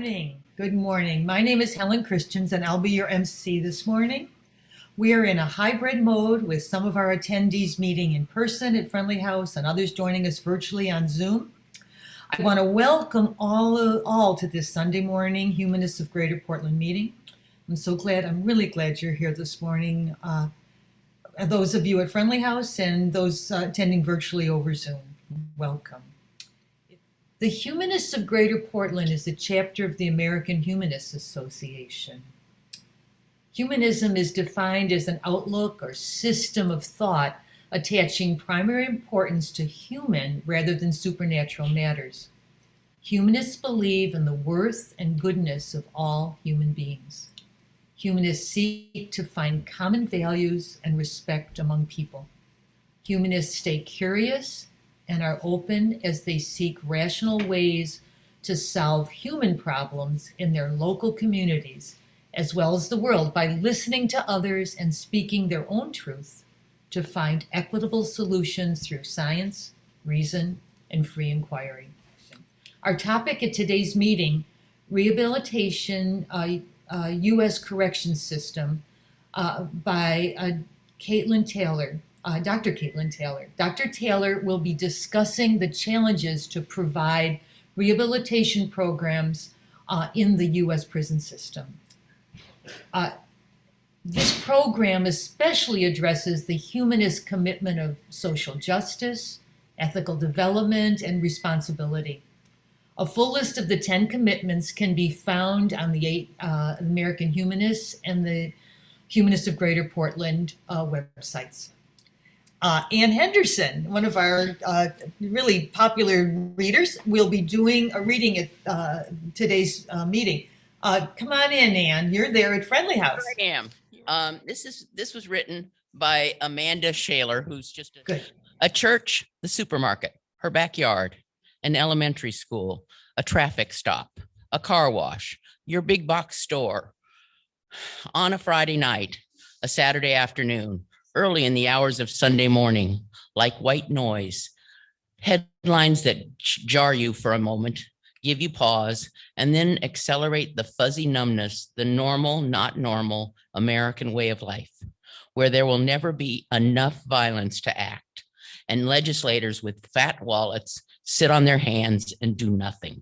morning. Good morning. My name is Helen Christians, and I'll be your MC this morning. We are in a hybrid mode with some of our attendees meeting in person at Friendly House and others joining us virtually on Zoom. I want to welcome all to this Sunday morning Humanists of Greater Portland meeting. I'm really glad you're here this morning. Those of you at Friendly House and those attending virtually over Zoom, welcome. The Humanists of Greater Portland is a chapter of the American Humanists Association. Humanism is defined as an outlook or system of thought attaching primary importance to human rather than supernatural matters. Humanists believe in the worth and goodness of all human beings. Humanists seek to find common values and respect among people. Humanists stay curious and are open as they seek rational ways to solve human problems in their local communities, as well as the world, by listening to others and speaking their own truth to find equitable solutions through science, reason, and free inquiry. Our topic at today's meeting, Rehabilitation, U.S. Correction System, by Caitlin Taylor. Dr. Caitlin Taylor. Dr. Taylor will be discussing the challenges to provide rehabilitation programs in the U.S. prison system. This program especially addresses the humanist commitment of social justice, ethical development, and responsibility. A full list of the 10 commitments can be found on the American Humanists and the Humanists of Greater Portland websites. Ann Henderson, one of our really popular readers, will be doing a reading at today's meeting. Come on in, Ann. You're there at Friendly House. Here I am. This was written by Amanda Shaler, who's just a church, the supermarket, her backyard, an elementary school, a traffic stop, a car wash, your big box store, on a Friday night, a Saturday afternoon, early in the hours of Sunday morning, like white noise, headlines that jar you for a moment, give you pause, and then accelerate the fuzzy numbness, the normal, not normal American way of life, where there will never be enough violence to act, and legislators with fat wallets sit on their hands and do nothing,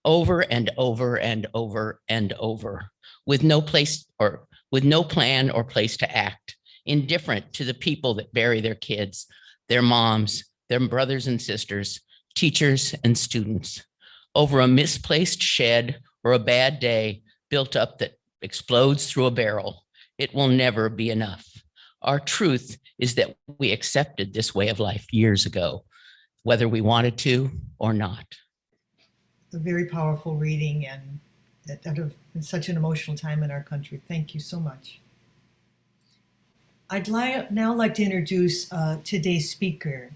over and over and over and over, with no plan or place to act, indifferent to the people that bury their kids, their moms, their brothers and sisters, teachers and students, over a misplaced shed or a bad day built up that explodes through a barrel. It will never be enough. Our truth is that we accepted this way of life years ago, whether we wanted to or not. A very powerful reading and at such an emotional time in our country. Thank you so much. I'd now like to introduce today's speaker.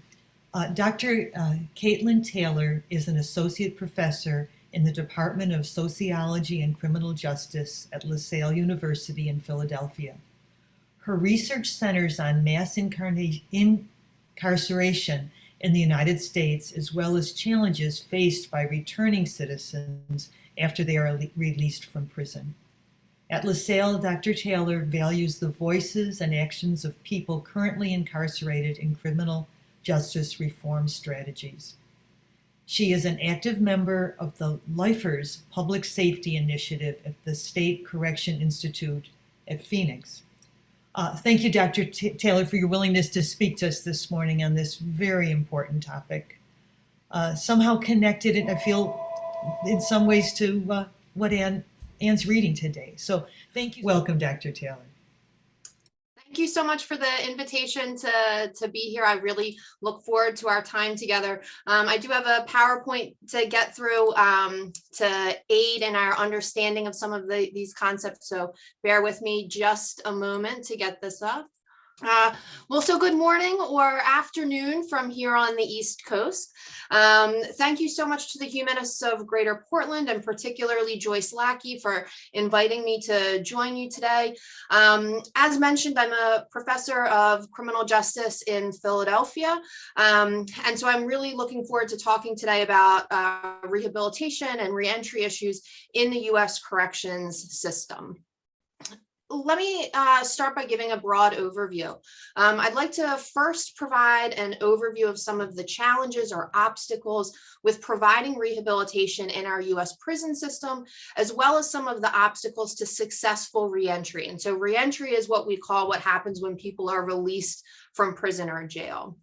Dr. Caitlin Taylor is an associate professor in the Department of Sociology and Criminal Justice at Salle University in Philadelphia. Her research centers on mass incarceration in the United States, as well as challenges faced by returning citizens after they are released from prison. At LaSalle, Dr. Taylor values the voices and actions of people currently incarcerated in criminal justice reform strategies. She is an active member of the Lifers Public Safety Initiative at the State Correction Institute at Phoenix. Thank you, Dr. Taylor, for your willingness to speak to us this morning on this very important topic. Somehow connected, and I feel in some ways to what Ann's reading today. So thank you. Welcome, Dr. Taylor. Thank you so much for the invitation to be here. I really look forward to our time together. I do have a PowerPoint to get through to aid in our understanding of some of these concepts. So bear with me just a moment to get this up. Well, so good morning or afternoon from here on the East Coast. Thank you so much to the humanists of Greater Portland, and particularly Joyce Lackey, for inviting me to join you today. As mentioned, I'm a professor of criminal justice in Philadelphia, and so I'm really looking forward to talking today about rehabilitation and reentry issues in the U.S. corrections system. Let me start by giving a broad overview. I'd like to first provide an overview of some of the challenges or obstacles with providing rehabilitation in our US prison system, as well as some of the obstacles to successful reentry. And so reentry is what we call what happens when people are released from prison or jail.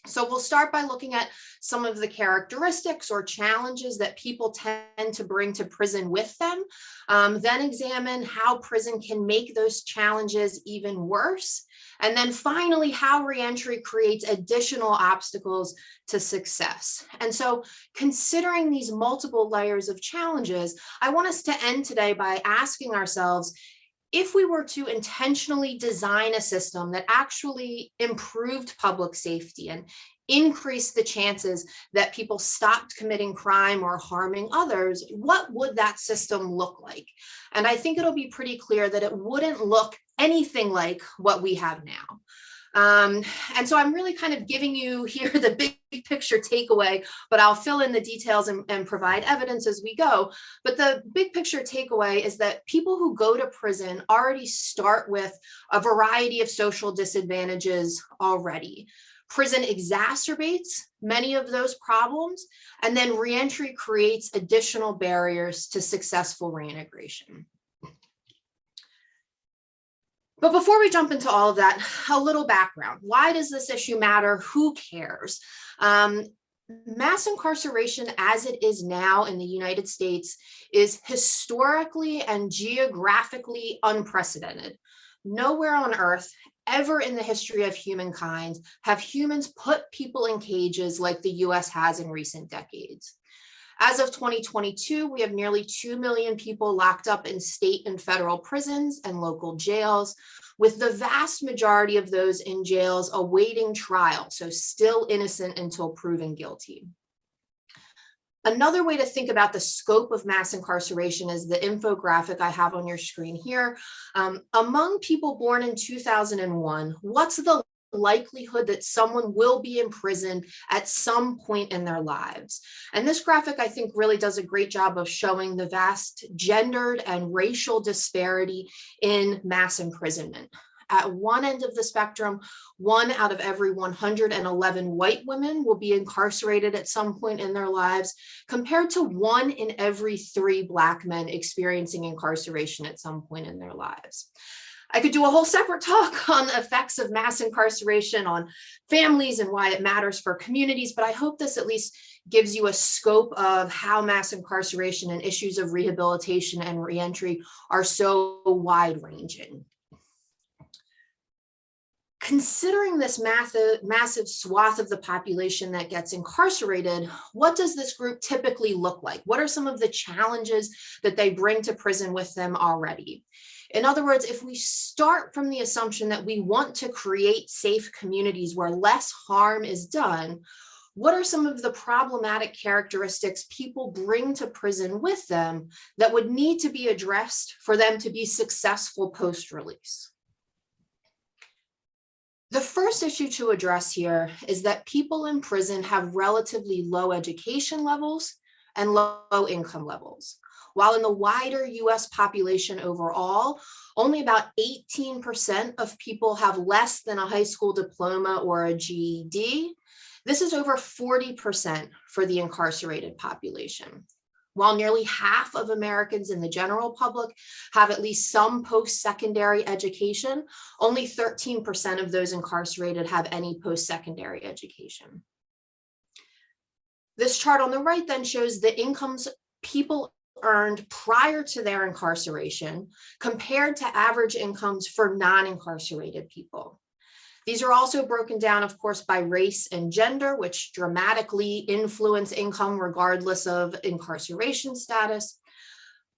So we'll start by looking at some of the characteristics or challenges that people tend to bring to prison with them, then examine how prison can make those challenges even worse, and then finally how reentry creates additional obstacles to success. And so considering these multiple layers of challenges, I want us to end today by asking ourselves, if we were to intentionally design a system that actually improved public safety and increased the chances that people stopped committing crime or harming others, what would that system look like? And I think it'll be pretty clear that it wouldn't look anything like what we have now. And so I'm really kind of giving you here the big picture takeaway, but I'll fill in the details and provide evidence as we go. But the big picture takeaway is that people who go to prison already start with a variety of social disadvantages already. Prison exacerbates many of those problems, and then reentry creates additional barriers to successful reintegration. But before we jump into all of that, a little background. Why does this issue matter? Who cares? Mass incarceration as it is now in the United States is historically and geographically unprecedented. Nowhere on earth, ever in the history of humankind, have humans put people in cages like the US has in recent decades. As of 2022, we have nearly 2 million people locked up in state and federal prisons and local jails, with the vast majority of those in jails awaiting trial, so still innocent until proven guilty. Another way to think about the scope of mass incarceration is the infographic I have on your screen here. Among people born in 2001, what's the likelihood that someone will be imprisoned at some point in their lives? And this graphic, I think, really does a great job of showing the vast gendered and racial disparity in mass imprisonment. At one end of the spectrum, 1 out of every 111 white women will be incarcerated at some point in their lives, compared to 1 in every 3 Black men experiencing incarceration at some point in their lives. I could do a whole separate talk on the effects of mass incarceration on families and why it matters for communities, but I hope this at least gives you a scope of how mass incarceration and issues of rehabilitation and reentry are so wide-ranging. Considering this massive swath of the population that gets incarcerated, what does this group typically look like? What are some of the challenges that they bring to prison with them already? In other words, if we start from the assumption that we want to create safe communities where less harm is done, what are some of the problematic characteristics people bring to prison with them that would need to be addressed for them to be successful post-release? The first issue to address here is that people in prison have relatively low education levels and low income levels. While in the wider US population overall, only about 18% of people have less than a high school diploma or a GED. This is over 40% for the incarcerated population. While nearly half of Americans in the general public have at least some post-secondary education, only 13% of those incarcerated have any post-secondary education. This chart on the right then shows the incomes people earned prior to their incarceration compared to average incomes for non-incarcerated people. These are also broken down, of course, by race and gender, which dramatically influence income regardless of incarceration status.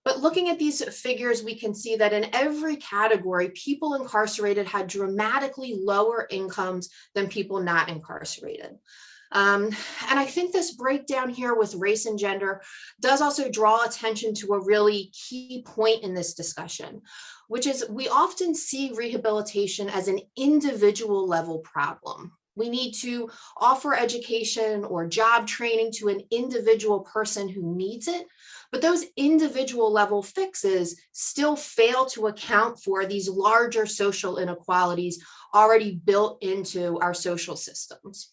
But looking at these figures, we can see that in every category, people incarcerated had dramatically lower incomes than people not incarcerated. And I think this breakdown here with race and gender does also draw attention to a really key point in this discussion, which is we often see rehabilitation as an individual level problem. We need to offer education or job training to an individual person who needs it, but those individual level fixes still fail to account for these larger social inequalities already built into our social systems.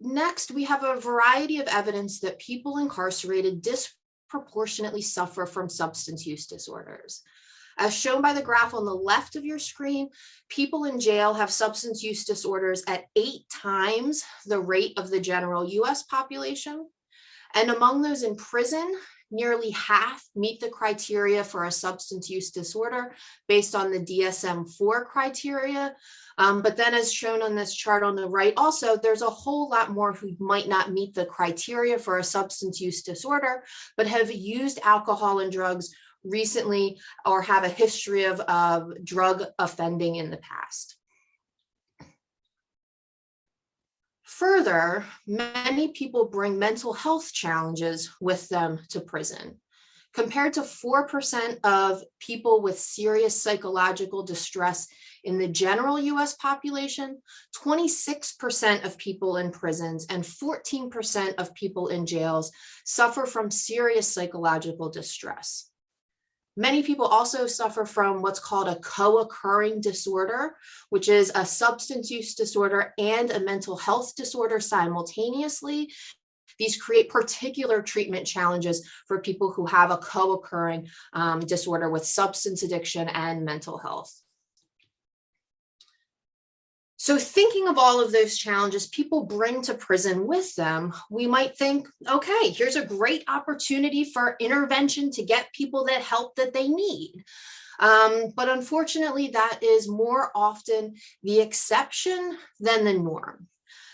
Next, we have a variety of evidence that people incarcerated disproportionately suffer from substance use disorders. As shown by the graph on the left of your screen, people in jail have substance use disorders at 8 times the rate of the general US population. And among those in prison, nearly half meet the criteria for a substance use disorder based on the DSM-4 criteria. But then as shown on this chart on the right, also, there's a whole lot more who might not meet the criteria for a substance use disorder, but have used alcohol and drugs recently or have a history of drug offending in the past. Further, many people bring mental health challenges with them to prison. Compared to 4% of people with serious psychological distress in the general US population, 26% of people in prisons and 14% of people in jails suffer from serious psychological distress. Many people also suffer from what's called a co-occurring disorder, which is a substance use disorder and a mental health disorder simultaneously. These create particular treatment challenges for people who have a co-occurring disorder with substance addiction and mental health. So thinking of all of those challenges people bring to prison with them, we might think, okay, here's a great opportunity for intervention to get people that help that they need. But unfortunately, that is more often the exception than the norm.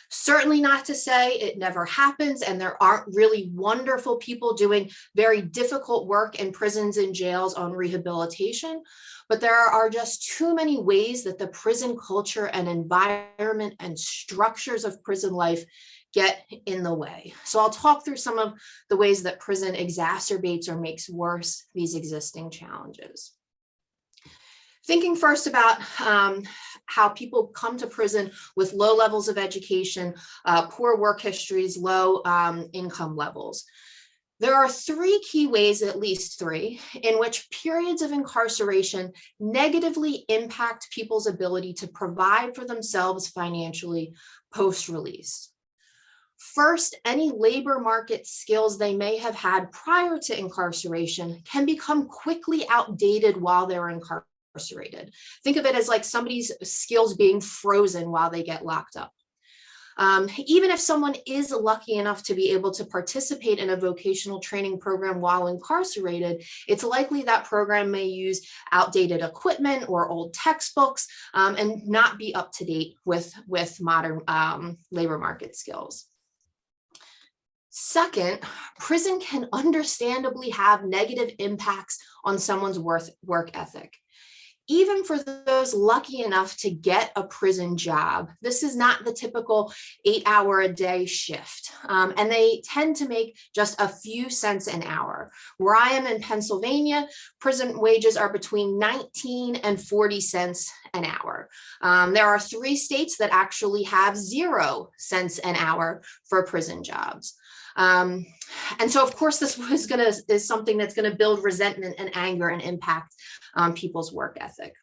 Certainly not to say it never happens and there aren't really wonderful people doing very difficult work in prisons and jails on rehabilitation, but there are just too many ways that the prison culture and environment and structures of prison life get in the way. So I'll talk through some of the ways that prison exacerbates or makes worse these existing challenges. Thinking first about how people come to prison with low levels of education, poor work histories, low income levels. There are 3 key ways, at least 3, in which periods of incarceration negatively impact people's ability to provide for themselves financially post-release. First, any labor market skills they may have had prior to incarceration can become quickly outdated while they're incarcerated. Think of it as like somebody's skills being frozen while they get locked up. Even if someone is lucky enough to be able to participate in a vocational training program while incarcerated, it's likely that program may use outdated equipment or old textbooks and not be up to date with modern labor market skills. Second, prison can understandably have negative impacts on someone's work ethic. Even for those lucky enough to get a prison job, this is not the typical 8-hour-a-day shift. And they tend to make just a few cents an hour. Where I am in Pennsylvania, prison wages are between 19 and 40 cents an hour. There are 3 states that actually have 0 cents an hour for prison jobs. And so, of course, this is something that's going to build resentment and anger and impact people's work ethic.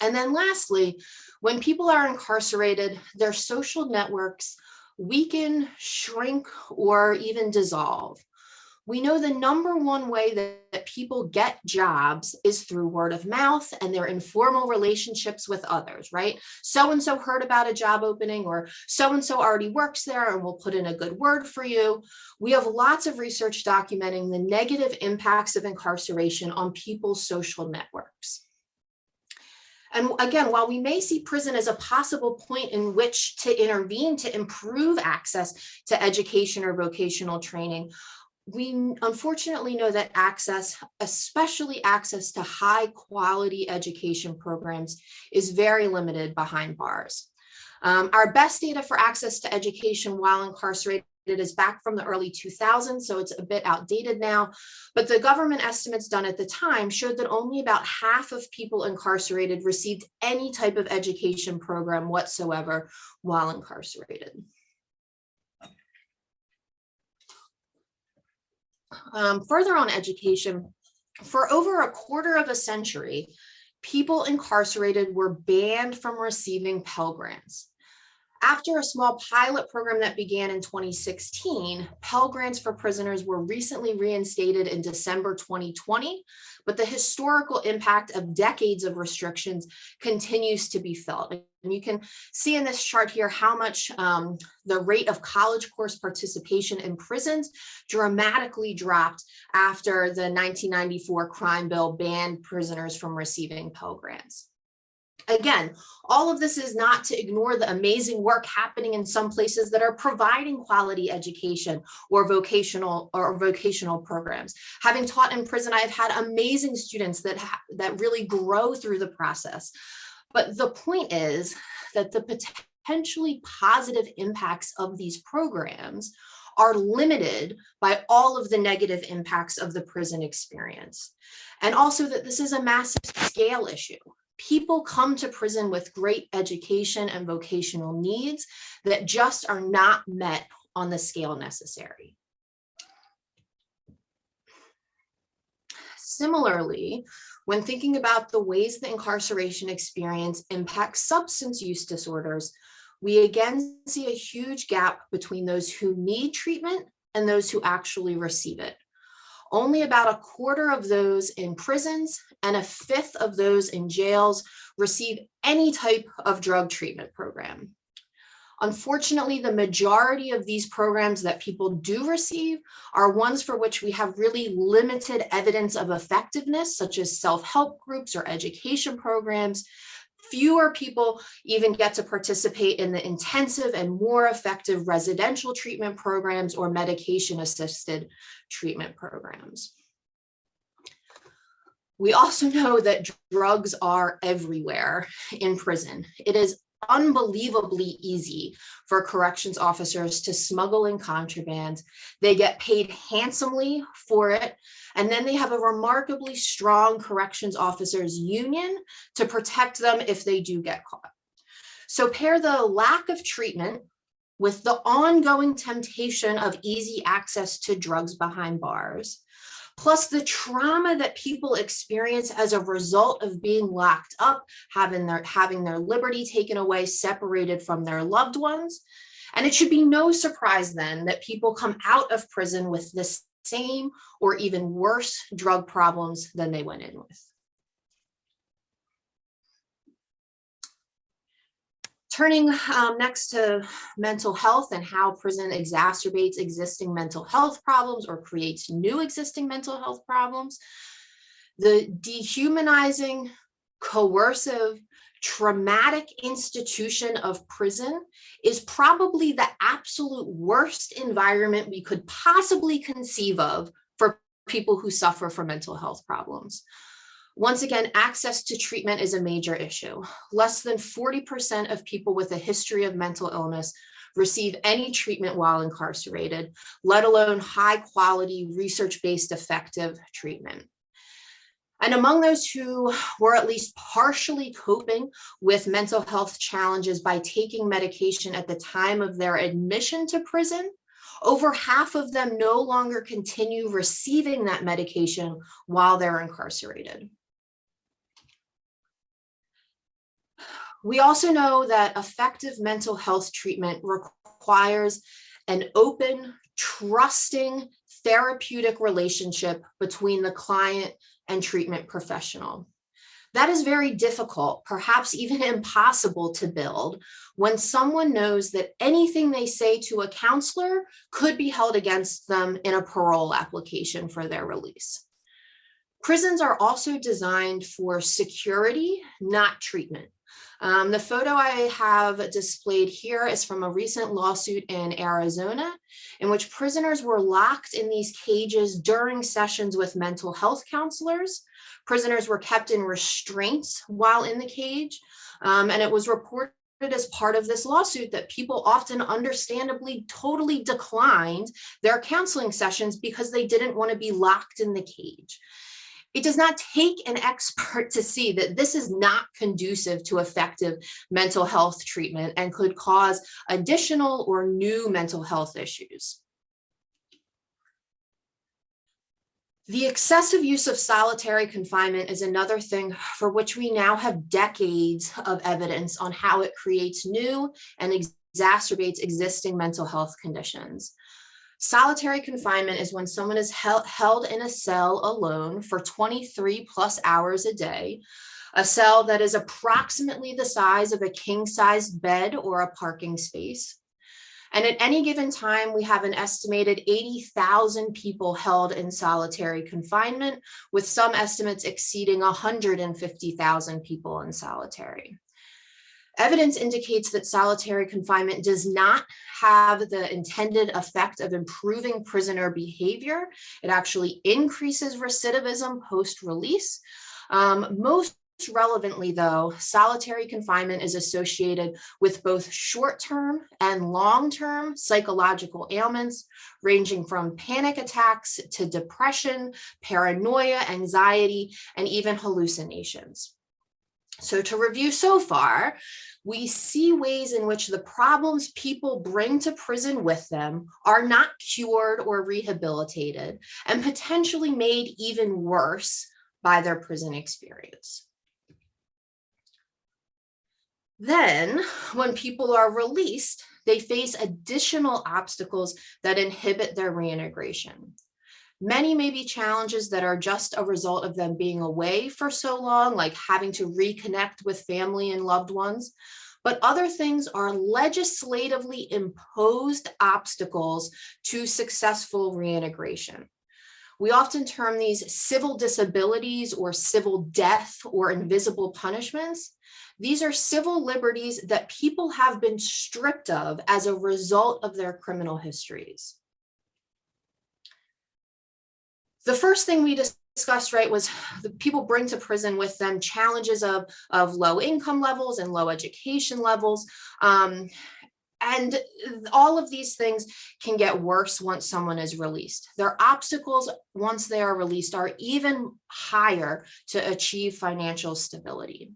And then lastly, when people are incarcerated, their social networks weaken, shrink, or even dissolve. We know the #1 way that people get jobs is through word of mouth and their informal relationships with others, right? So-and-so heard about a job opening, or so-and-so already works there and will put in a good word for you. We have lots of research documenting the negative impacts of incarceration on people's social networks. And again, while we may see prison as a possible point in which to intervene to improve access to education or vocational training, we unfortunately know that access, especially access to high quality education programs, is very limited behind bars. Our best data for access to education while incarcerated is back from the early 2000s, so it's a bit outdated now, but the government estimates done at the time showed that only about half of people incarcerated received any type of education program whatsoever while incarcerated. Further on education, for over a quarter of a century, people incarcerated were banned from receiving Pell Grants. After a small pilot program that began in 2016, Pell Grants for prisoners were recently reinstated in December 2020, but the historical impact of decades of restrictions continues to be felt. And you can see in this chart here how much the rate of college course participation in prisons dramatically dropped after the 1994 crime bill banned prisoners from receiving Pell Grants. Again, all of this is not to ignore the amazing work happening in some places that are providing quality education or vocational programs. Having taught in prison, I've had amazing students that really grow through the process. But the point is that the potentially positive impacts of these programs are limited by all of the negative impacts of the prison experience. And also that this is a massive scale issue. People come to prison with great education and vocational needs that just are not met on the scale necessary. Similarly, when thinking about the ways the incarceration experience impacts substance use disorders, we again see a huge gap between those who need treatment and those who actually receive it. Only about a quarter of those in prisons and a fifth of those in jails receive any type of drug treatment program. Unfortunately, the majority of these programs that people do receive are ones for which we have really limited evidence of effectiveness, such as self-help groups or education programs. Fewer people even get to participate in the intensive and more effective residential treatment programs or medication-assisted treatment programs. We also know that drugs are everywhere in prison. It is unbelievably easy for corrections officers to smuggle in contraband. They get paid handsomely for it. And then they have a remarkably strong corrections officers union to protect them if they do get caught. So pair the lack of treatment with the ongoing temptation of easy access to drugs behind bars, plus the trauma that people experience as a result of being locked up, having their liberty taken away, separated from their loved ones. And it should be no surprise then that people come out of prison with the same or even worse drug problems than they went in with. Turning next to mental health and how prison exacerbates existing mental health problems or creates new existing mental health problems. The dehumanizing, coercive, traumatic institution of prison is probably the absolute worst environment we could possibly conceive of for people who suffer from mental health problems. Once again, access to treatment is a major issue. Less than 40% of people with a history of mental illness receive any treatment while incarcerated, let alone high quality, research-based effective treatment. And among those who were at least partially coping with mental health challenges by taking medication at the time of their admission to prison, over half of them no longer continue receiving that medication while they're incarcerated. We also know that effective mental health treatment requires an open, trusting, therapeutic relationship between the client and treatment professional. That is very difficult, perhaps even impossible to build when someone knows that anything they say to a counselor could be held against them in a parole application for their release. Prisons are also designed for security, not treatment. The photo I have displayed here is from a recent lawsuit in Arizona, in which prisoners were locked in these cages during sessions with mental health counselors. Prisoners were kept in restraints while in the cage, and it was reported as part of this lawsuit that people often understandably totally declined their counseling sessions because they didn't want to be locked in the cage. It does not take an expert to see that this is not conducive to effective mental health treatment and could cause additional or new mental health issues. The excessive use of solitary confinement is another thing for which we now have decades of evidence on how it creates new and exacerbates existing mental health conditions. Solitary confinement is when someone is held in a cell alone for 23 plus hours a day, a cell that is approximately the size of a king-sized bed or a parking space. And at any given time, we have an estimated 80,000 people held in solitary confinement, with some estimates exceeding 150,000 people in solitary. Evidence indicates that solitary confinement does not have the intended effect of improving prisoner behavior. It actually increases recidivism post-release. Most relevantly, though, solitary confinement is associated with both short-term and long-term psychological ailments, ranging from panic attacks to depression, paranoia, anxiety, and even hallucinations. So to review so far, we see ways in which the problems people bring to prison with them are not cured or rehabilitated and potentially made even worse by their prison experience. Then, when people are released, they face additional obstacles that inhibit their reintegration. Many may be challenges that are just a result of them being away for so long, like having to reconnect with family and loved ones. But other things are legislatively imposed obstacles to successful reintegration. We often term these civil disabilities or civil death or invisible punishments. These are civil liberties that people have been stripped of as a result of their criminal histories. The first thing we discussed, right, was the people bring to prison with them challenges of low income levels and low education levels. And all of these things can get worse once someone is released. Their obstacles, once they are released, are even higher to achieve financial stability.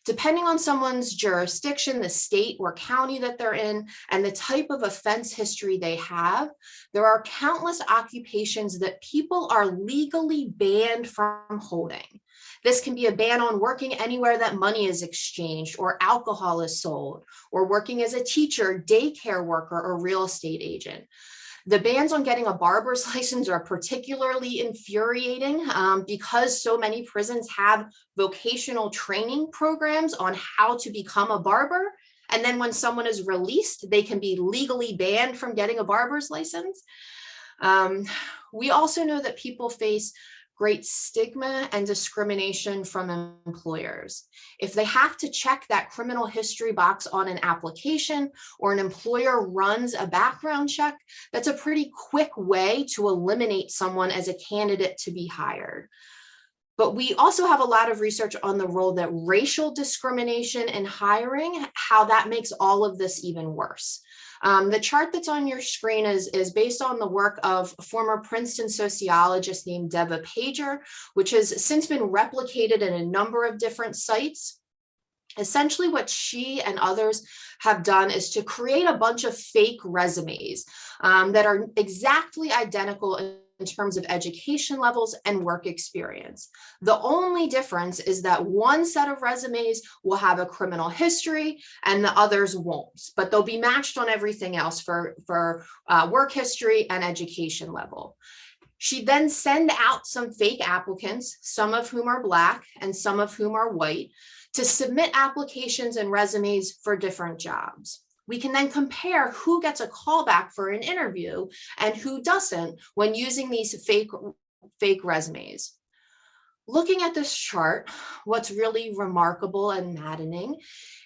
Depending on someone's jurisdiction, the state or county that they're in, and the type of offense history they have, there are countless occupations that people are legally banned from holding. This can be a ban on working anywhere that money is exchanged or alcohol is sold, or working as a teacher, daycare worker, or real estate agent. The bans on getting a barber's license are particularly infuriating because so many prisons have vocational training programs on how to become a barber. And then when someone is released, they can be legally banned from getting a barber's license. We also know that people face great stigma and discrimination from employers. If they have to check that criminal history box on an application or an employer runs a background check, that's a pretty quick way to eliminate someone as a candidate to be hired. But we also have a lot of research on the role that racial discrimination in hiring, how that makes all of this even worse. The chart that's on your screen is based on the work of a former Princeton sociologist named Deva Pager, which has since been replicated in a number of different sites. Essentially, what she and others have done is to create a bunch of fake resumes that are exactly identical in terms of education levels and work experience. The only difference is that one set of resumes will have a criminal history and the others won't, but they'll be matched on everything else for work history and education level. She then send out some fake applicants, some of whom are Black and some of whom are white, to submit applications and resumes for different jobs. We can then compare who gets a callback for an interview and who doesn't when using these fake resumes. Looking at this chart, what's really remarkable and maddening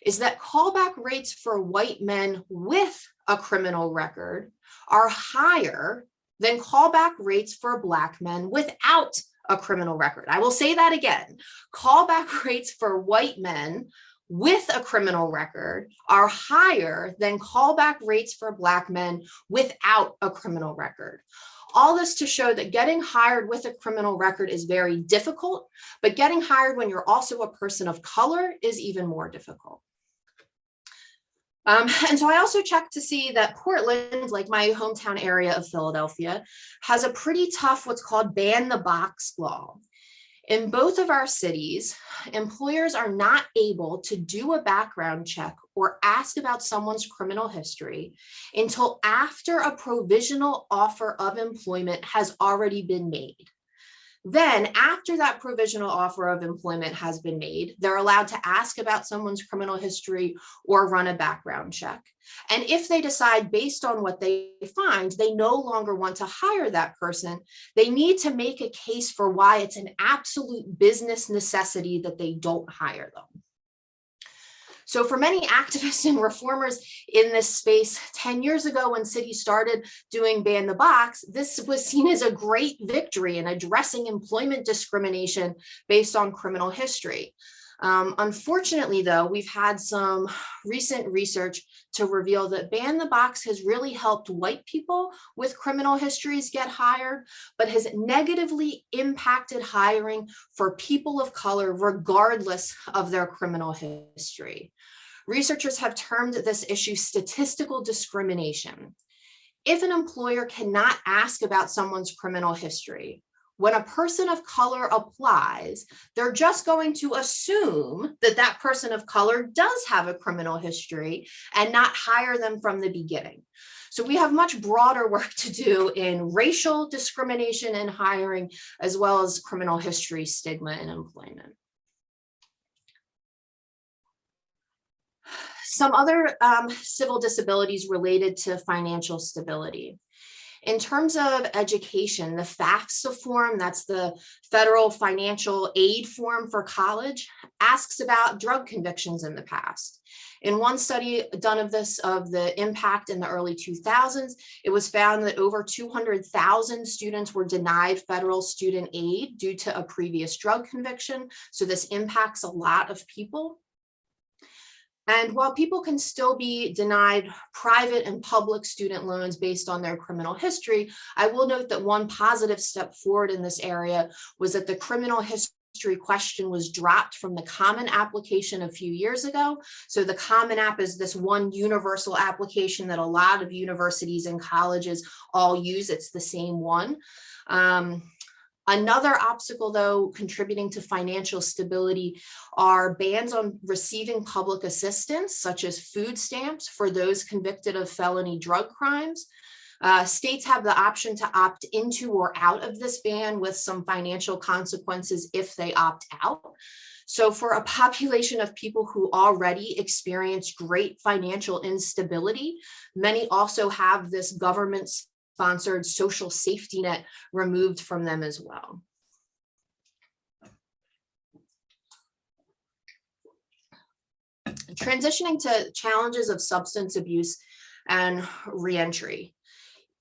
is that callback rates for white men with a criminal record are higher than callback rates for Black men without a criminal record. I will say that again. Callback rates for white men with a criminal record are higher than callback rates for Black men without a criminal record. All this to show that getting hired with a criminal record is very difficult, but getting hired when you're also a person of color is even more difficult. And so I also checked to see that Portland, like my hometown area of Philadelphia, has a pretty tough what's called ban the box law. In both of our cities, employers are not able to do a background check or ask about someone's criminal history until after a provisional offer of employment has already been made. Then, after that provisional offer of employment has been made, they're allowed to ask about someone's criminal history or run a background check. And if they decide based on what they find, they no longer want to hire that person, they need to make a case for why it's an absolute business necessity that they don't hire them. So for many activists and reformers in this space, 10 years ago when cities started doing ban the box, this was seen as a great victory in addressing employment discrimination based on criminal history. Unfortunately, though, we've had some recent research to reveal that ban the box has really helped white people with criminal histories get hired, but has negatively impacted hiring for people of color regardless of their criminal history. Researchers have termed this issue statistical discrimination. If an employer cannot ask about someone's criminal history, when a person of color applies, they're just going to assume that that person of color does have a criminal history and not hire them from the beginning. So we have much broader work to do in racial discrimination in hiring, as well as criminal history stigma in employment. Some other civil disabilities related to financial stability. In terms of education, the FAFSA form, that's the federal financial aid form for college, asks about drug convictions in the past. In one study done of this, of the impact in the early 2000s, it was found that over 200,000 students were denied federal student aid due to a previous drug conviction. So this impacts a lot of people. And while people can still be denied private and public student loans based on their criminal history, I will note that one positive step forward in this area was that the criminal history question was dropped from the Common Application a few years ago. So the Common App is this one universal application that a lot of universities and colleges all use. It's the same one. Another obstacle, though, contributing to financial stability are bans on receiving public assistance, such as food stamps for those convicted of felony drug crimes. States have the option to opt into or out of this ban with some financial consequences if they opt out. So for a population of people who already experience great financial instability, many also have this government-sponsored social safety net removed from them as well. Transitioning to challenges of substance abuse and reentry.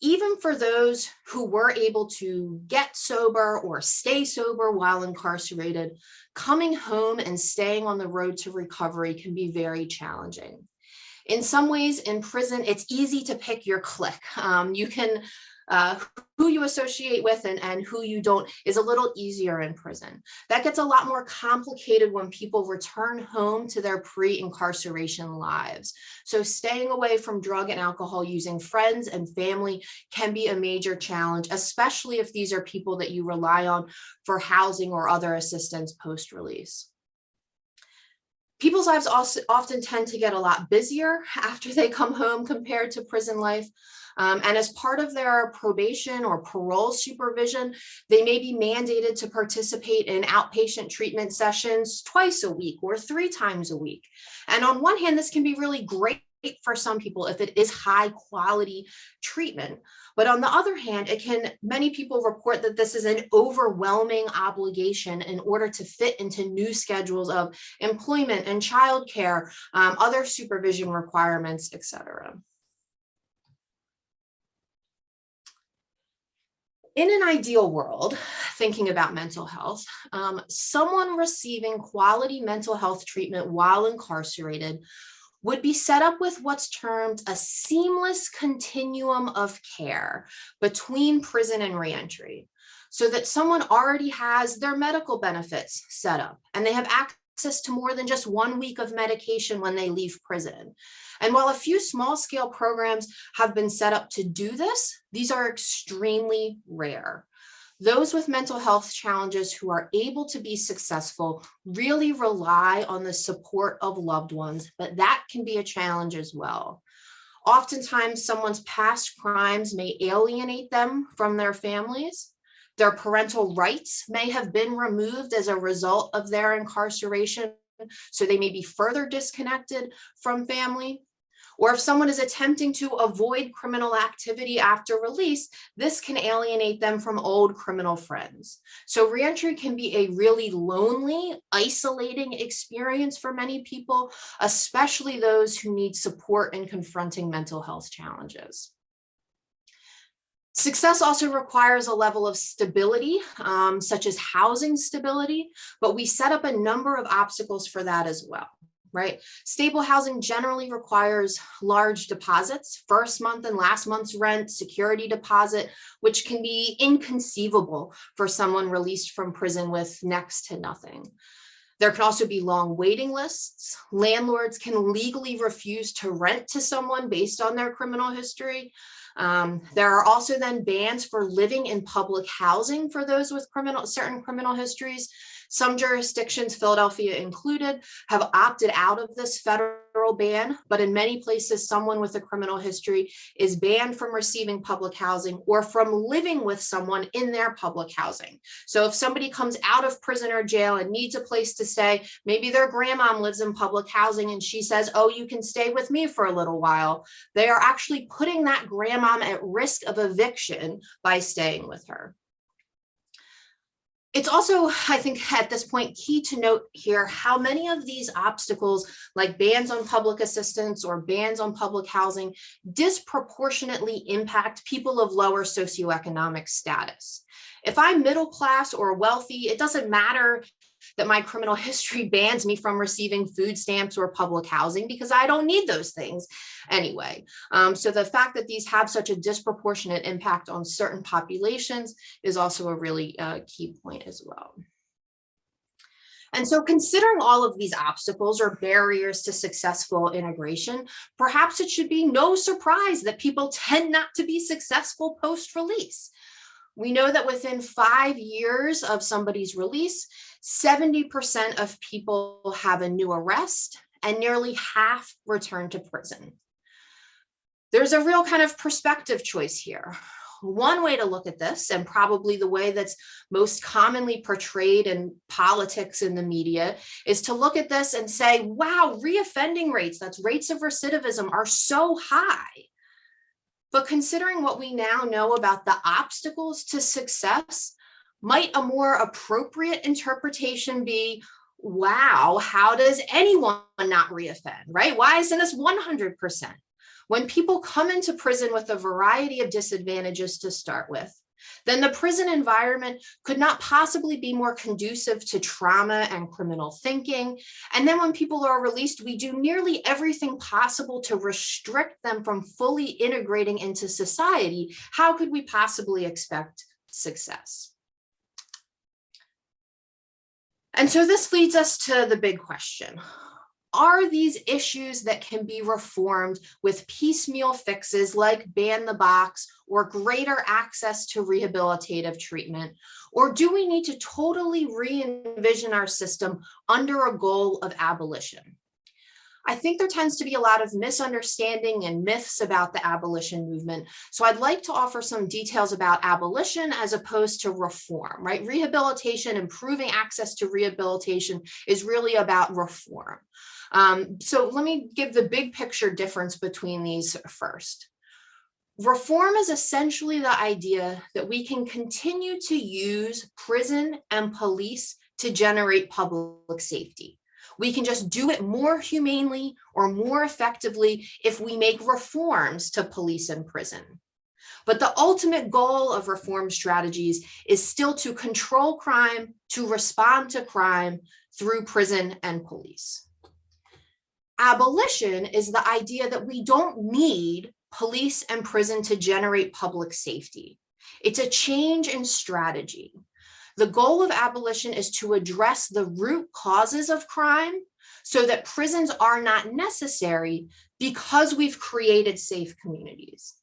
Even for those who were able to get sober or stay sober while incarcerated, coming home and staying on the road to recovery can be very challenging. In some ways, in prison, it's easy to pick your clique. You can, who you associate with and who you don't is a little easier in prison. That gets a lot more complicated when people return home to their pre-incarceration lives. So staying away from drug and alcohol using friends and family can be a major challenge, especially if these are people that you rely on for housing or other assistance post-release. People's lives also often tend to get a lot busier after they come home compared to prison life. And as part of their probation or parole supervision, they may be mandated to participate in outpatient treatment sessions twice a week or 3 times a week. And on one hand, this can be really great for some people if it is high quality treatment. But on the other hand, many people report that this is an overwhelming obligation in order to fit into new schedules of employment and childcare, other supervision requirements, etc. In an ideal world, thinking about mental health, someone receiving quality mental health treatment while incarcerated would be set up with what's termed a seamless continuum of care between prison and reentry, so that someone already has their medical benefits set up and they have access to more than just 1 week of medication when they leave prison. And while a few small-scale programs have been set up to do this, these are extremely rare. Those with mental health challenges who are able to be successful really rely on the support of loved ones, but that can be a challenge as well. Oftentimes, someone's past crimes may alienate them from their families. Their parental rights may have been removed as a result of their incarceration, so they may be further disconnected from family. Or if someone is attempting to avoid criminal activity after release, this can alienate them from old criminal friends. So reentry can be a really lonely, isolating experience for many people, especially those who need support in confronting mental health challenges. Success also requires a level of stability, such as housing stability, but we set up a number of obstacles for that as well. Right? Stable housing generally requires large deposits, first month and last month's rent, security deposit, which can be inconceivable for someone released from prison with next to nothing. There can also be long waiting lists. Landlords can legally refuse to rent to someone based on their criminal history. There are also then bans for living in public housing for those with certain criminal histories. Some jurisdictions, Philadelphia included, have opted out of this federal ban, but in many places, someone with a criminal history is banned from receiving public housing or from living with someone in their public housing. So if somebody comes out of prison or jail and needs a place to stay, maybe their grandmom lives in public housing and she says, oh, you can stay with me for a little while. They are actually putting that grandmom at risk of eviction by staying with her. It's also, I think, at this point, key to note here how many of these obstacles, like bans on public assistance or bans on public housing, disproportionately impact people of lower socioeconomic status. If I'm middle class or wealthy, it doesn't matter that my criminal history bans me from receiving food stamps or public housing because I don't need those things anyway. So the fact that these have such a disproportionate impact on certain populations is also a really key point as well. And so considering all of these obstacles or barriers to successful integration, perhaps it should be no surprise that people tend not to be successful post-release. We know that within 5 years of somebody's release, 70% of people have a new arrest and nearly half return to prison. There's a real kind of perspective choice here. One way to look at this, and probably the way that's most commonly portrayed in politics in the media, is to look at this and say, wow, reoffending rates, that's rates of recidivism, are so high. But considering what we now know about the obstacles to success, might a more appropriate interpretation be, wow, how does anyone not reoffend, right? Why isn't this 100%? When people come into prison with a variety of disadvantages to start with, then the prison environment could not possibly be more conducive to trauma and criminal thinking. And then when people are released, we do nearly everything possible to restrict them from fully integrating into society. How could we possibly expect success? And so this leads us to the big question. Are these issues that can be reformed with piecemeal fixes like ban the box or greater access to rehabilitative treatment? Or do we need to totally re-envision our system under a goal of abolition? I think there tends to be a lot of misunderstanding and myths about the abolition movement. So I'd like to offer some details about abolition as opposed to reform, right? Rehabilitation, improving access to rehabilitation is really about reform. So let me give the big picture difference between these first. Reform is essentially the idea that we can continue to use prison and police to generate public safety. We can just do it more humanely or more effectively if we make reforms to police and prison. But the ultimate goal of reform strategies is still to control crime, to respond to crime through prison and police. Abolition is the idea that we don't need police and prison to generate public safety. It's a change in strategy. The goal of abolition is to address the root causes of crime so that prisons are not necessary because we've created safe communities.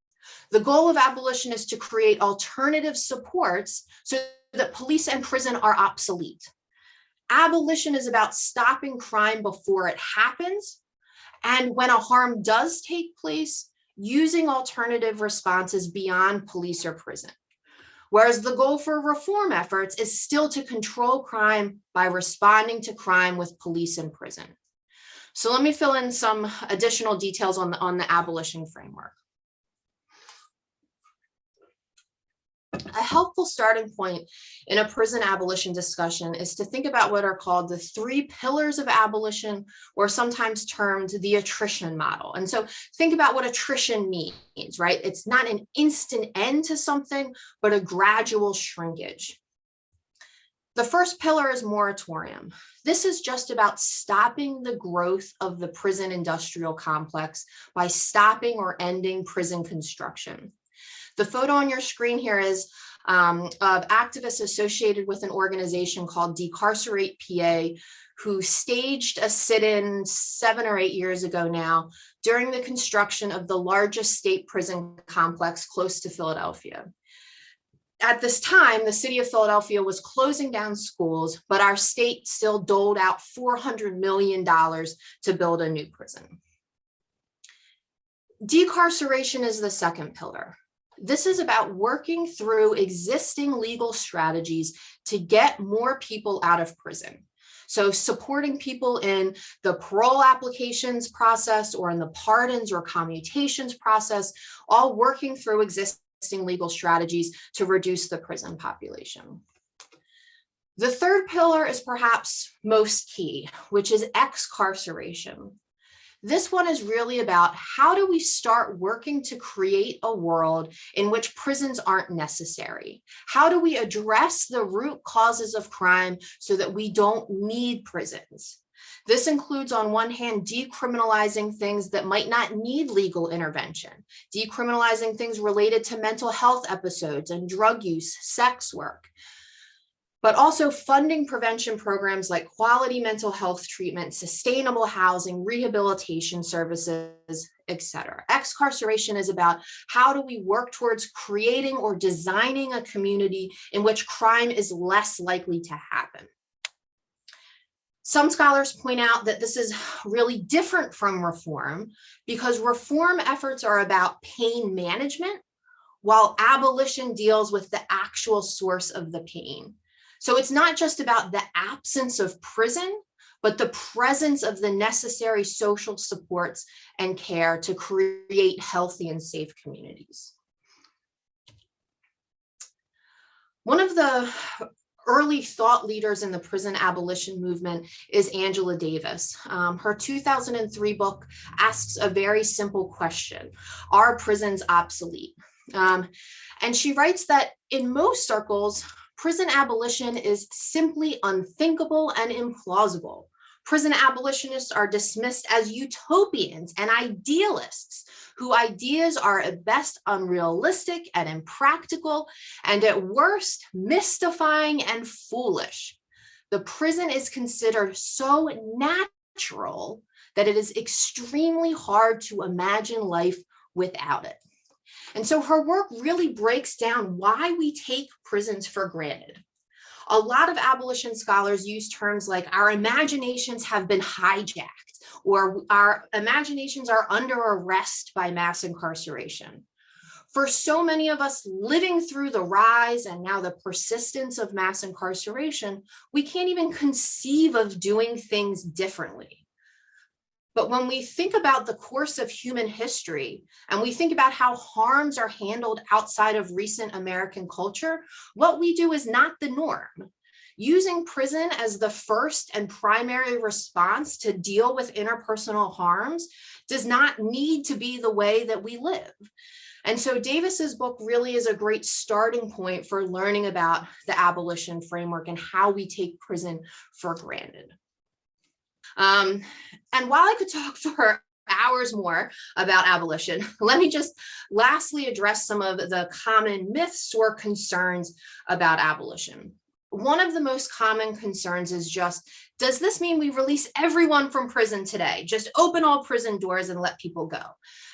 The goal of abolition is to create alternative supports so that police and prison are obsolete. Abolition is about stopping crime before it happens, and when a harm does take place, using alternative responses beyond police or prison. Whereas the goal for reform efforts is still to control crime by responding to crime with police and prison. So let me fill in some additional details on the abolition framework. A helpful starting point in a prison abolition discussion is to think about what are called the 3 pillars of abolition, or sometimes termed the attrition model. And so think about what attrition means, right? It's not an instant end to something, but a gradual shrinkage. The first pillar is moratorium. This is just about stopping the growth of the prison industrial complex by stopping or ending prison construction. The photo on your screen here is of activists associated with an organization called Decarcerate PA, who staged a sit-in 7 or 8 years ago now during the construction of the largest state prison complex close to Philadelphia. At this time, the city of Philadelphia was closing down schools, but our state still doled out $400 million to build a new prison. Decarceration is the second pillar. This is about working through existing legal strategies to get more people out of prison. So supporting people in the parole applications process or in the pardons or commutations process, all working through existing legal strategies to reduce the prison population. The third pillar is perhaps most key, which is excarceration. This one is really about how do we start working to create a world in which prisons aren't necessary? How do we address the root causes of crime so that we don't need prisons? This includes, on one hand, decriminalizing things that might not need legal intervention, decriminalizing things related to mental health episodes and drug use, sex work, but also funding prevention programs like quality mental health treatment, sustainable housing, rehabilitation services, etc. Excarceration is about how do we work towards creating or designing a community in which crime is less likely to happen. Some scholars point out that this is really different from reform because reform efforts are about pain management, while abolition deals with the actual source of the pain. So it's not just about the absence of prison, but the presence of the necessary social supports and care to create healthy and safe communities. One of the early thought leaders in the prison abolition movement is Angela Davis. Her 2003 book asks a very simple question: are prisons obsolete? And she writes that in most circles, prison abolition is simply unthinkable and implausible. Prison abolitionists are dismissed as utopians and idealists whose ideas are at best unrealistic and impractical, and at worst mystifying and foolish. The prison is considered so natural that it is extremely hard to imagine life without it. And so her work really breaks down why we take prisons for granted. A lot of abolition scholars use terms like our imaginations have been hijacked, or our imaginations are under arrest by mass incarceration. For so many of us living through the rise and now the persistence of mass incarceration, we can't even conceive of doing things differently. But when we think about the course of human history and we think about how harms are handled outside of recent American culture, what we do is not the norm. Using prison as the first and primary response to deal with interpersonal harms does not need to be the way that we live. And so Davis's book really is a great starting point for learning about the abolition framework and how we take prison for granted. And while I could talk for hours more about abolition, let me just lastly address some of the common myths or concerns about abolition. One of the most common concerns is just, does this mean we release everyone from prison today? Just open all prison doors and let people go?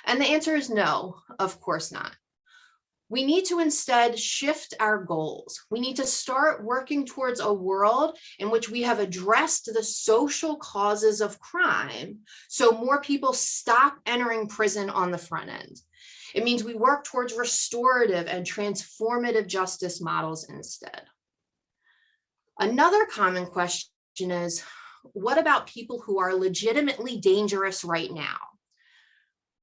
And the answer is no, of course not. We need to instead shift our goals. We need to start working towards a world in which we have addressed the social causes of crime, so more people stop entering prison on the front end. It means we work towards restorative and transformative justice models instead. Another common question is, what about people who are legitimately dangerous right now?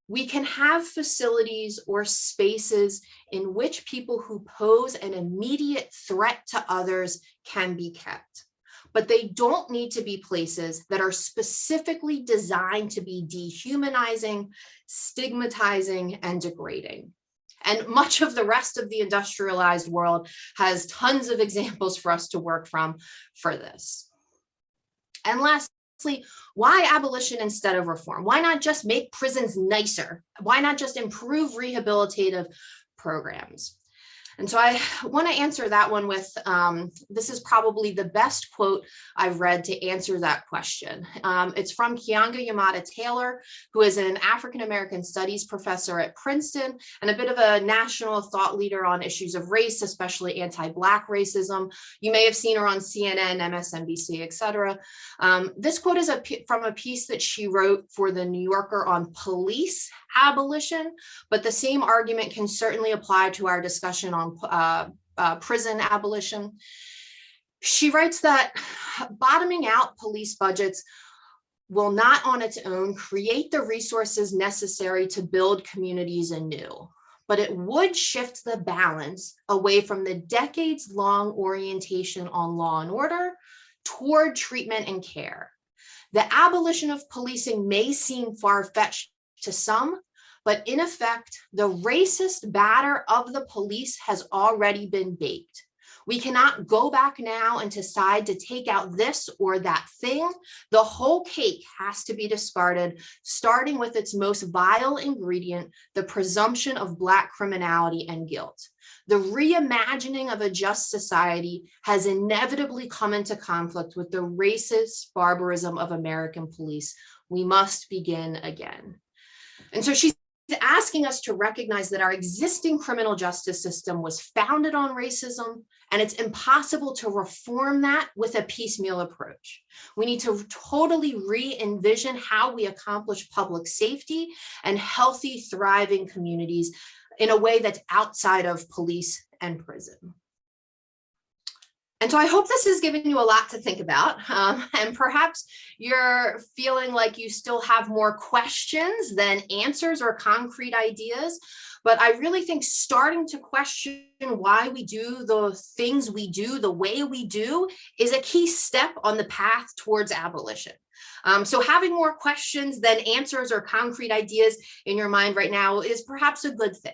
We can have facilities or spaces in which people who pose an immediate threat to others can be kept, but they don't need to be places that are specifically designed to be dehumanizing, stigmatizing, and degrading. And much of the rest of the industrialized world has tons of examples for us to work from for this. And lastly, why abolition instead of reform? Why not just make prisons nicer? Why not just improve rehabilitative programs? And so I want to answer that one with, this is probably the best quote I've read to answer that question. It's from Keeanga-Yamahtta Taylor, who is an African-American studies professor at Princeton and a bit of a national thought leader on issues of race, especially anti-Black racism. You may have seen her on CNN, MSNBC, et cetera. This quote is from a piece that she wrote for The New Yorker on police abolition, but the same argument can certainly apply to our discussion on prison abolition. She writes that bottoming out police budgets will not on its own create the resources necessary to build communities anew, but it would shift the balance away from the decades-long orientation on law and order toward treatment and care. The abolition of policing may seem far-fetched to some, but in effect, the racist batter of the police has already been baked. We cannot go back now and decide to take out this or that thing. The whole cake has to be discarded, starting with its most vile ingredient, the presumption of Black criminality and guilt. The reimagining of a just society has inevitably come into conflict with the racist barbarism of American police. We must begin again. And so she's asking us to recognize that our existing criminal justice system was founded on racism, and it's impossible to reform that with a piecemeal approach. We need to totally re-envision how we accomplish public safety and healthy, thriving communities in a way that's outside of police and prison. And so I hope this has given you a lot to think about, and perhaps you're feeling like you still have more questions than answers or concrete ideas, but I really think starting to question why we do the things we do the way we do is a key step on the path towards abolition. So having more questions than answers or concrete ideas in your mind right now is perhaps a good thing.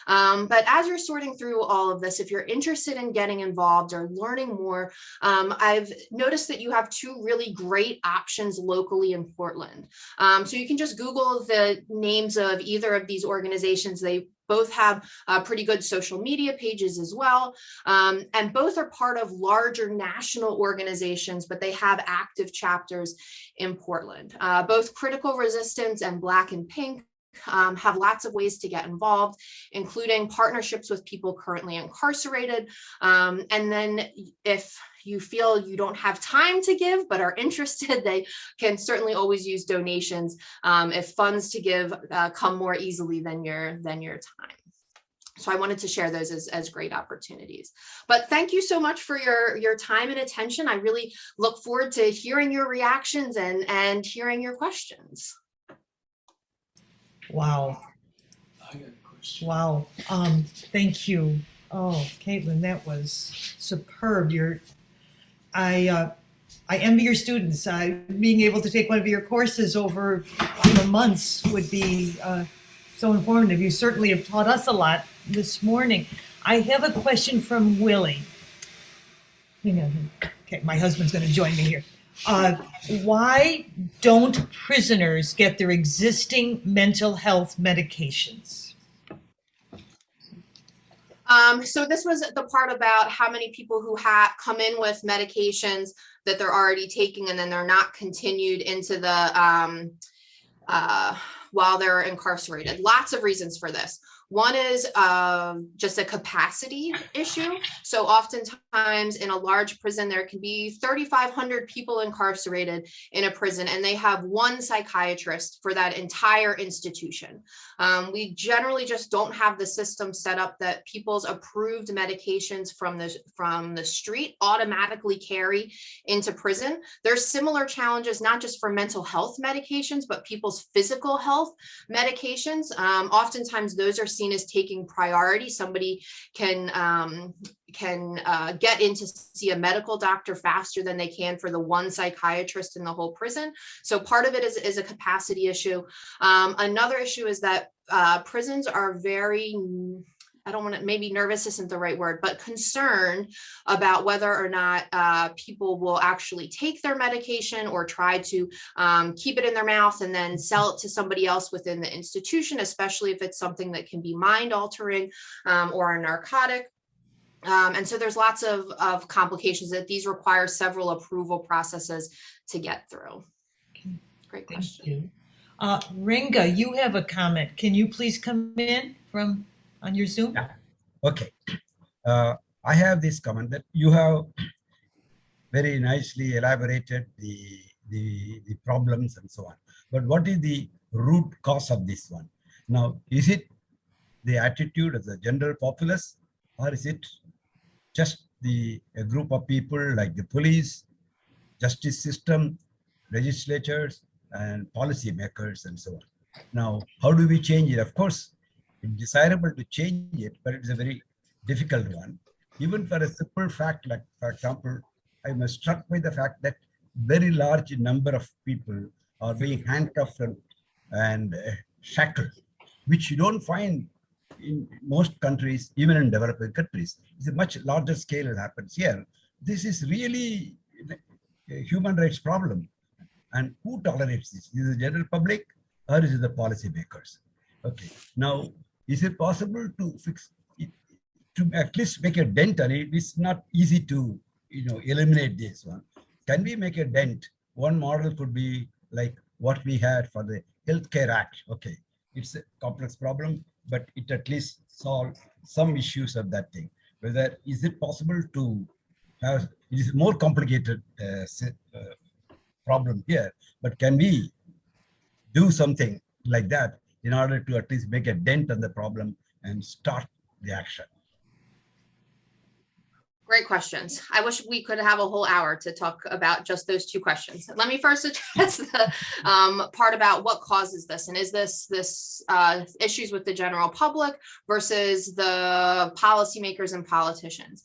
But as you're sorting through all of this, if you're interested in getting involved or learning more, I've noticed that you have two really great options locally in Portland. So you can just Google the names of either of these organizations. They both have pretty good social media pages as well. And both are part of larger national organizations, but they have active chapters in Portland. Both Critical Resistance and Black and Pink have lots of ways to get involved, including partnerships with people currently incarcerated. And then if you feel you don't have time to give but are interested, they can certainly always use donations if funds to give come more easily than your time. So I wanted to share those as great opportunities. But thank you so much for your time and attention. I really look forward to hearing your reactions and hearing your questions. Wow. I got a question. Wow. Thank you. Oh, Caitlin, that was superb. I envy your students. Being able to take one of your courses over months would be so informative. You certainly have taught us a lot this morning. I have a question from Willie. Hang on. Okay, my husband's going to join me here. Why don't prisoners get their existing mental health medications? So this was the part about how many people who come in with medications that they're already taking and then they're not continued into the while they're incarcerated. Lots of reasons for this. One is just a capacity issue. So oftentimes in a large prison, there can be 3,500 people incarcerated in a prison, and they have one psychiatrist for that entire institution. We generally just don't have the system set up that people's approved medications from the street automatically carry into prison. There's similar challenges, not just for mental health medications, but people's physical health medications. Oftentimes those are seen as taking priority. Somebody can get in to see a medical doctor faster than they can for the one psychiatrist in the whole prison. So part of it is a capacity issue. Another issue is that prisons are very, I don't want to, maybe nervous isn't the right word, but concerned about whether or not people will actually take their medication or try to keep it in their mouth and then sell it to somebody else within the institution, especially if it's something that can be mind altering or a narcotic. And so there's lots of complications that these require several approval processes to get through. Okay. Great Thank question. you. Ringa, you have a comment. Can you please come in on your Zoom? Yeah. Okay. I have this comment that you have very nicely elaborated the problems and so on. But what is the root cause of this one? Now, is it the attitude of the general populace, or is it just a group of people like the police, justice system, legislatures, and policy makers, and so on? Now, how do we change it? Of course, it's desirable to change it, but it's a very difficult one. Even for a simple fact, like, for example, I was struck by the fact that very large number of people are being handcuffed and shackled, which you don't find in most countries, even in developing countries. It's a much larger scale that happens here. This is really a human rights problem. And who tolerates this? Is it the general public or is it the policymakers? Okay, now, is it possible to fix it, to at least make a dent on it? It's not easy to eliminate this one. Can we make a dent? One model could be like what we had for the Healthcare Act. Okay, it's a complex problem, but it at least solved some issues of that thing. Whether is it possible to have, it is more complicated problem here, but can we do something like that in order to at least make a dent on the problem and start the action? Great questions. I wish we could have a whole hour to talk about just those two questions. Let me first address the part about what causes this, and is this issues with the general public versus the policymakers and politicians.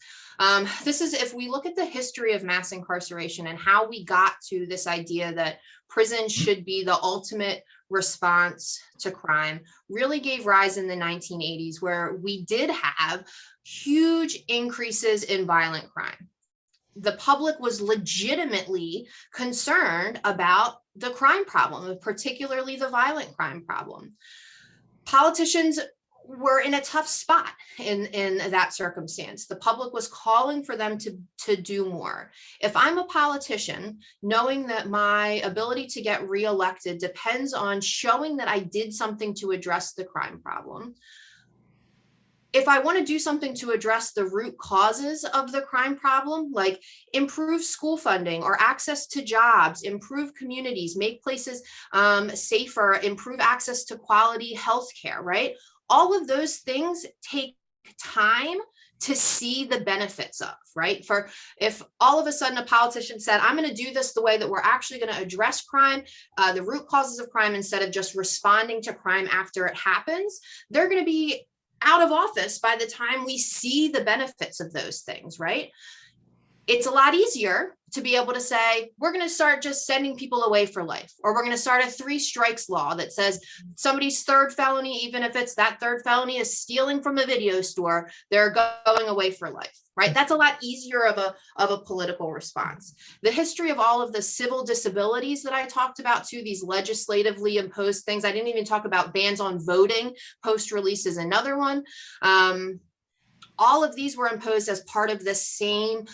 This is, if we look at the history of mass incarceration and how we got to this idea that prison should be the ultimate response to crime, really gave rise in the 1980s, where we did have huge increases in violent crime. The public was legitimately concerned about the crime problem, particularly the violent crime problem. Politicians were in a tough spot in that circumstance. The public was calling for them to do more. If I'm a politician, knowing that my ability to get reelected depends on showing that I did something to address the crime problem, if I want to do something to address the root causes of the crime problem, like improve school funding or access to jobs, improve communities, make places safer, improve access to quality healthcare, right? All of those things take time to see the benefits of, right? For if all of a sudden a politician said, I'm going to do this the way that we're actually going to address crime, the root causes of crime, instead of just responding to crime after it happens, they're going to be out of office by the time we see the benefits of those things, right? It's a lot easier to be able to say, we're going to start just sending people away for life, or we're going to start a 3 strikes law that says somebody's third felony, even if it's that third felony is stealing from a video store, they're going away for life, right? That's a lot easier of a political response. The history of all of the civil disabilities that I talked about too, these legislatively imposed things. I didn't even talk about bans on voting. Post-release is another one. All of these were imposed as part of the same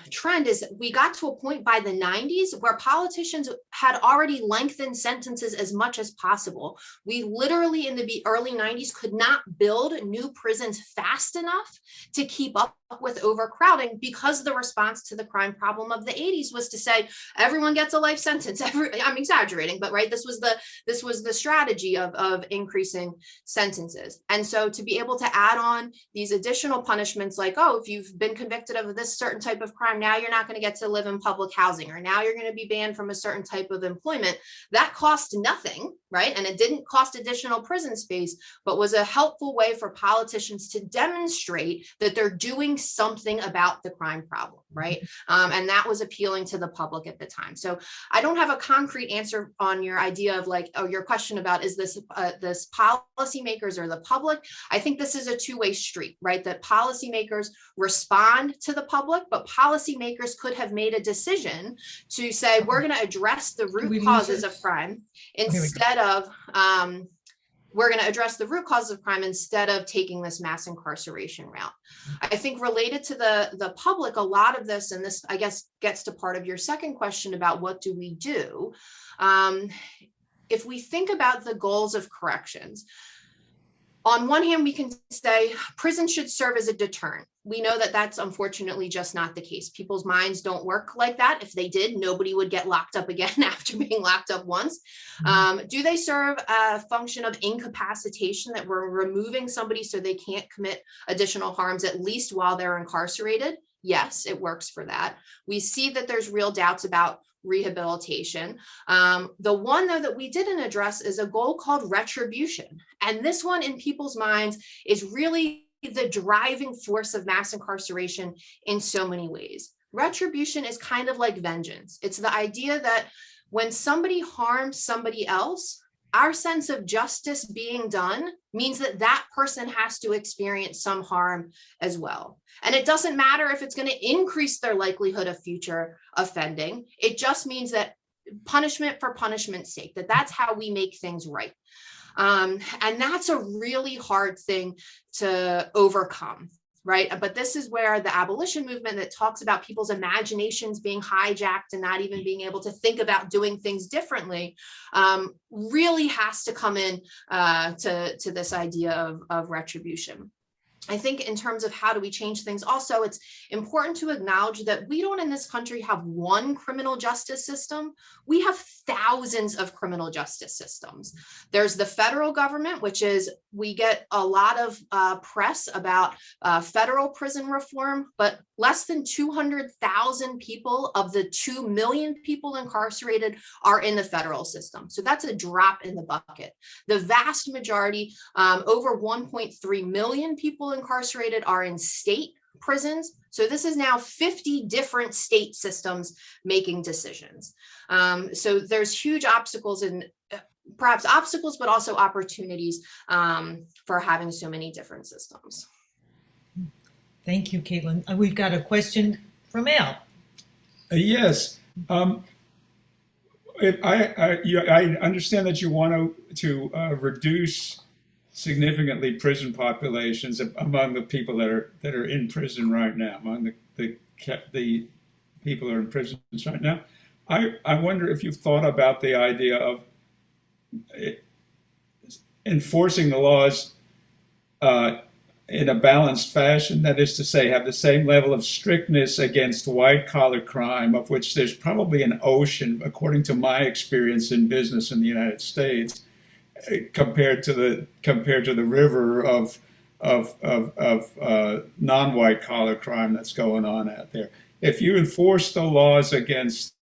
trend. Is we got to a point by the 90s where politicians had already lengthened sentences as much as possible. We literally in the early 90s could not build new prisons fast enough to keep up with overcrowding, because the response to the crime problem of the 80s was to say everyone gets a life sentence. I'm exaggerating, but right, this was the strategy of increasing sentences. And so to be able to add on these additional punishments, like, oh, if you've been convicted of this certain type of crime, now you're not going to get to live in public housing, or now you're going to be banned from a certain type of employment, that cost nothing, right? And it didn't cost additional prison space, but was a helpful way for politicians to demonstrate that they're doing something about the crime problem, right? And that was appealing to the public at the time. So I don't have a concrete answer on your idea of like, oh, your question about is this policymakers or the public? I think this is a two-way street, right? That policymakers respond to the public, but policymakers could have made a decision to say, we're going to address the root causes of crime instead of we're going to address the root causes of crime instead of taking this mass incarceration route. I think related to the public, a lot of this, and this, I guess, gets to part of your second question about what do we do? If we think about the goals of corrections, on one hand, we can say prison should serve as a deterrent. We know that that's unfortunately just not the case. People's minds don't work like that. If they did, nobody would get locked up again after being locked up once. Do they serve a function of incapacitation, that we're removing somebody so they can't commit additional harms, at least while they're incarcerated? Yes, it works for that. We see that there's real doubts about rehabilitation. The one, though, that we didn't address is a goal called retribution. And this one in people's minds is really the driving force of mass incarceration in so many ways. Retribution is kind of like vengeance. It's the idea that when somebody harms somebody else, our sense of justice being done means that that person has to experience some harm as well. And it doesn't matter if it's going to increase their likelihood of future offending. It just means that punishment for punishment's sake, that's how we make things right. And that's a really hard thing to overcome, right? But this is where the abolition movement that talks about people's imaginations being hijacked and not even being able to think about doing things differently really has to come in to this idea of retribution. I think in terms of how do we change things, also, it's important to acknowledge that we don't in this country have one criminal justice system. We have thousands of criminal justice systems. There's the federal government, which is, we get a lot of press about federal prison reform, but less than 200,000 people of the 2 million people incarcerated are in the federal system. So that's a drop in the bucket. The vast majority, over 1.3 million people incarcerated, are in state prisons. So this is now 50 different state systems making decisions. So there's huge obstacles, and perhaps obstacles, but also opportunities for having so many different systems. Thank you, Caitlin. We've got a question from Al. Yes. I understand that you want to reduce significantly prison populations among the people that are in prison right now, among the people that are in prisons right now. I wonder if you've thought about the idea of enforcing the laws in a balanced fashion, that is to say, have the same level of strictness against white-collar crime, of which there's probably an ocean, according to my experience in business in the United States, compared to the river of non-white collar crime that's going on out there. If you enforce the laws against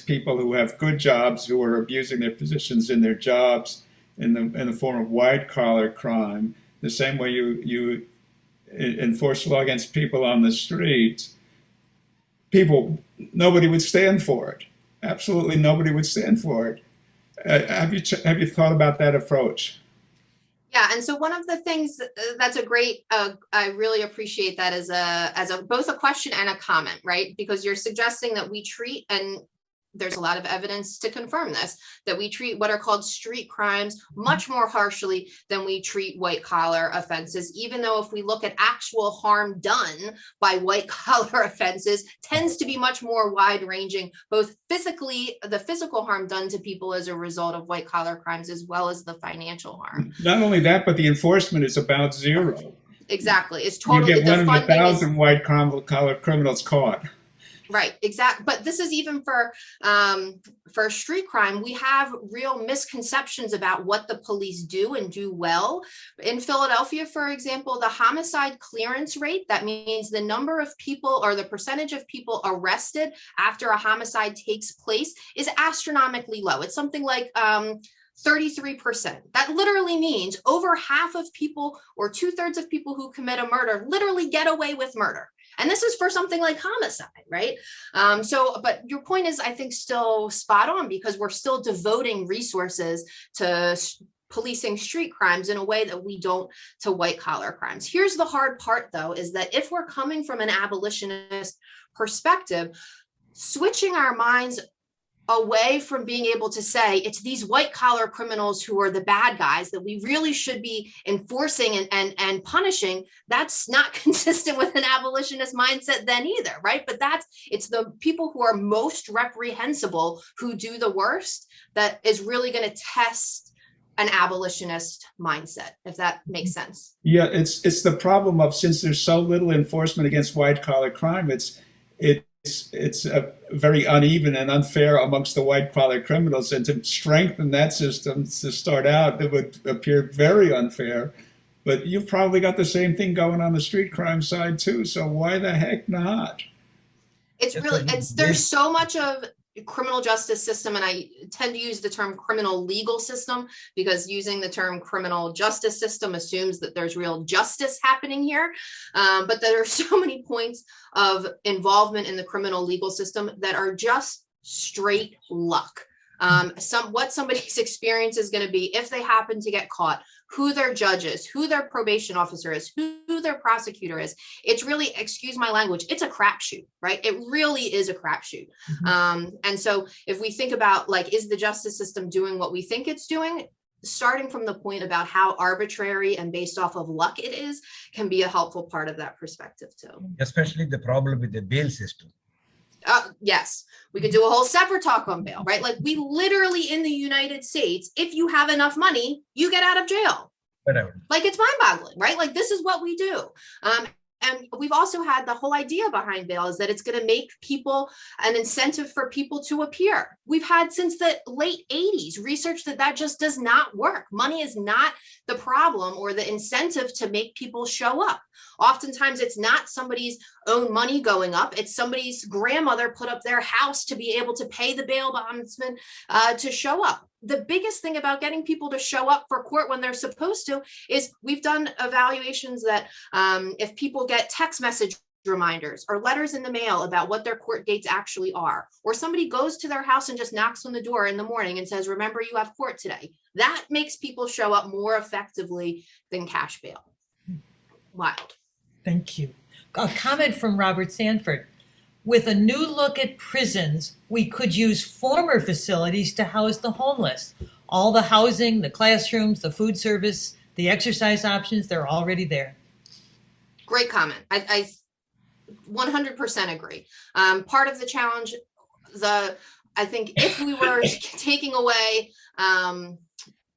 people who have good jobs, who are abusing their positions in their jobs in the form of white collar crime, the same way you enforce law against people on the streets, nobody would stand for it. Absolutely nobody would stand for it. Have you thought about that approach? Yeah, and so one of the things that's a great, I really appreciate that as a both a question and a comment, right? Because you're suggesting that we treat, and there's a lot of evidence to confirm this, that we treat what are called street crimes much more harshly than we treat white collar offenses, even though if we look at actual harm done by white collar offenses tends to be much more wide ranging, both physically, the physical harm done to people as a result of white collar crimes, as well as the financial harm. Not only that, but the enforcement is about zero. Exactly. It's totally, you get one in the 1,000 white collar criminals caught. Right, exactly. But this is even for street crime. We have real misconceptions about what the police do and do well. In Philadelphia, for example, the homicide clearance rate, that means the number of people or the percentage of people arrested after a homicide takes place, is astronomically low. It's something like 33%. That literally means over half of people, or 2/3 of people who commit a murder, literally get away with murder. And this is for something like homicide, right? But your point is, I think, still spot on, because we're still devoting resources to policing street crimes in a way that we don't to white collar crimes. Here's the hard part, though, is that if we're coming from an abolitionist perspective, switching our minds away from being able to say it's these white collar criminals who are the bad guys that we really should be enforcing and punishing, that's not consistent with an abolitionist mindset then either, right? But it's the people who are most reprehensible who do the worst that is really going to test an abolitionist mindset, if that makes sense. Yeah, it's the problem of, since there's so little enforcement against white collar crime, it's very uneven and unfair amongst the white collar criminals, and to strengthen that system to start out, it would appear very unfair. But you've probably got the same thing going on the street crime side too, so why the heck not? There's so much of criminal justice system, and I tend to use the term criminal legal system, because using the term criminal justice system assumes that there's real justice happening here. But there are so many points of involvement in the criminal legal system that are just straight luck. What somebody's experience is going to be if they happen to get caught, who their judge is, who their probation officer is, who their prosecutor is. It's really, excuse my language, it's a crapshoot, right? It really is a crapshoot. Mm-hmm. And so if we think about, like, is the justice system doing what we think it's doing? Starting from the point about how arbitrary and based off of luck it is, can be a helpful part of that perspective too. Especially the problem with the bail system. Yes, we could do a whole separate talk on bail, right? Like, we literally in the United States, if you have enough money, you get out of jail. Whatever. Like, it's mind-boggling, right? Like, this is what we do. And we've also had the whole idea behind bail is that it's going to make people an incentive for people to appear. We've had since the late 80s research that just does not work. Money is not the problem or the incentive to make people show up. Oftentimes it's not somebody's own money going up. It's somebody's grandmother put up their house to be able to pay the bail bondsman to show up. The biggest thing about getting people to show up for court when they're supposed to is we've done evaluations that if people get text message reminders or letters in the mail about what their court dates actually are, or somebody goes to their house and just knocks on the door in the morning and says, remember, you have court today, that makes people show up more effectively than cash bail. Wild. Thank you. A comment from Robert Sanford. With a new look at prisons, we could use former facilities to house the homeless. All the housing, the classrooms, the food service, the exercise options, they're already there. Great comment. I 100% agree. Part of the challenge, I think if we were taking away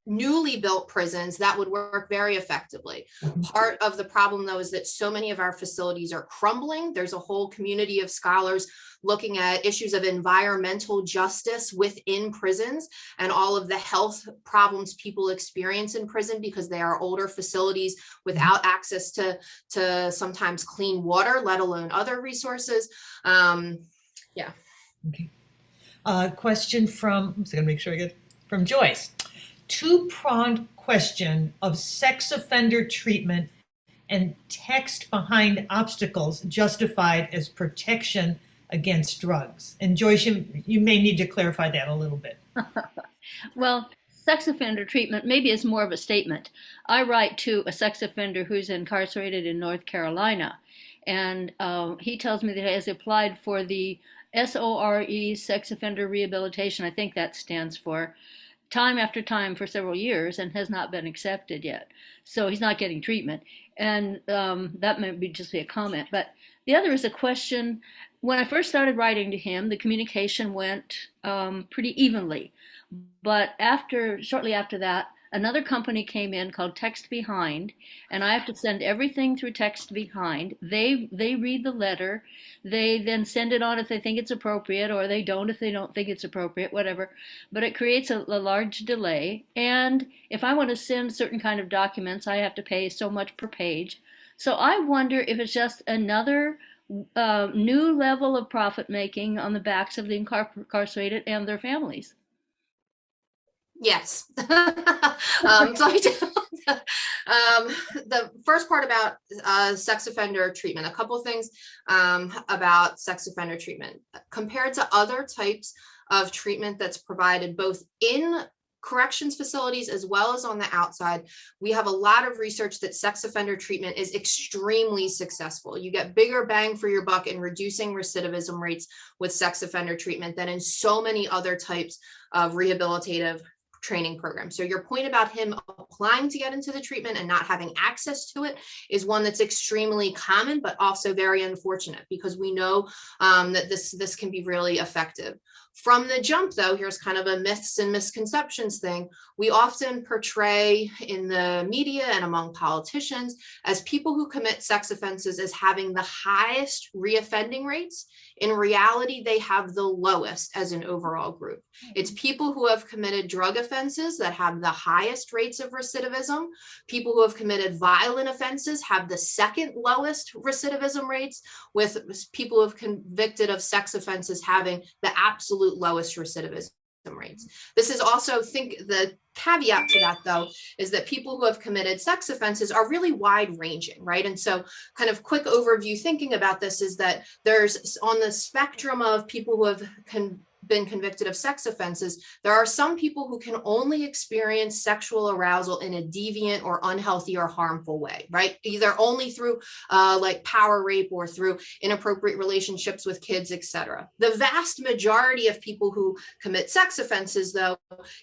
newly built prisons, that would work very effectively. Part of the problem, though, is that so many of our facilities are crumbling. There's a whole community of scholars looking at issues of environmental justice within prisons and all of the health problems people experience in prison because they are older facilities without access to sometimes clean water, let alone other resources. Yeah. Okay. Question from, I'm just gonna make sure I get from Joyce. Two-pronged question of sex offender treatment and text behind obstacles justified as protection against drugs. And Joyce, you may need to clarify that a little bit. Well, sex offender treatment maybe is more of a statement. I write to a sex offender who's incarcerated in North Carolina, and he tells me that he has applied for the SORE, Sex Offender Rehabilitation, I think that stands for, time after time for several years and has not been accepted yet. So he's not getting treatment. And that might be just be a comment. But the other is a question. When I first started writing to him, the communication went pretty evenly. But shortly after that, another company came in called Text Behind, and I have to send everything through Text Behind. They read the letter. They then send it on if they think it's appropriate, or they don't if they don't think it's appropriate, whatever. But it creates a large delay. And if I want to send certain kind of documents, I have to pay so much per page. So I wonder if it's just another new level of profit making on the backs of the incarcerated and their families. Yes. The first part about sex offender treatment, a couple of things about sex offender treatment. Compared to other types of treatment that's provided both in corrections facilities as well as on the outside, we have a lot of research that sex offender treatment is extremely successful. You get bigger bang for your buck in reducing recidivism rates with sex offender treatment than in so many other types of rehabilitative training program. So your point about him applying to get into the treatment and not having access to it is one that's extremely common, but also very unfortunate because we know that this can be really effective. From the jump, though, here's kind of a myths and misconceptions thing. We often portray in the media and among politicians as people who commit sex offenses as having the highest reoffending rates. In reality, they have the lowest as an overall group. It's people who have committed drug offenses that have the highest rates of recidivism. People who have committed violent offenses have the second lowest recidivism rates, with people who have convicted of sex offenses having the absolute lowest recidivism rates. This is also, the caveat to that, though, is that people who have committed sex offenses are really wide ranging, right? And so kind of quick overview thinking about this is that there's, on the spectrum of people who have been convicted of sex offenses, there are some people who can only experience sexual arousal in a deviant or unhealthy or harmful way, right? Either only through like power rape or through inappropriate relationships with kids, etc. The vast majority of people who commit sex offenses, though,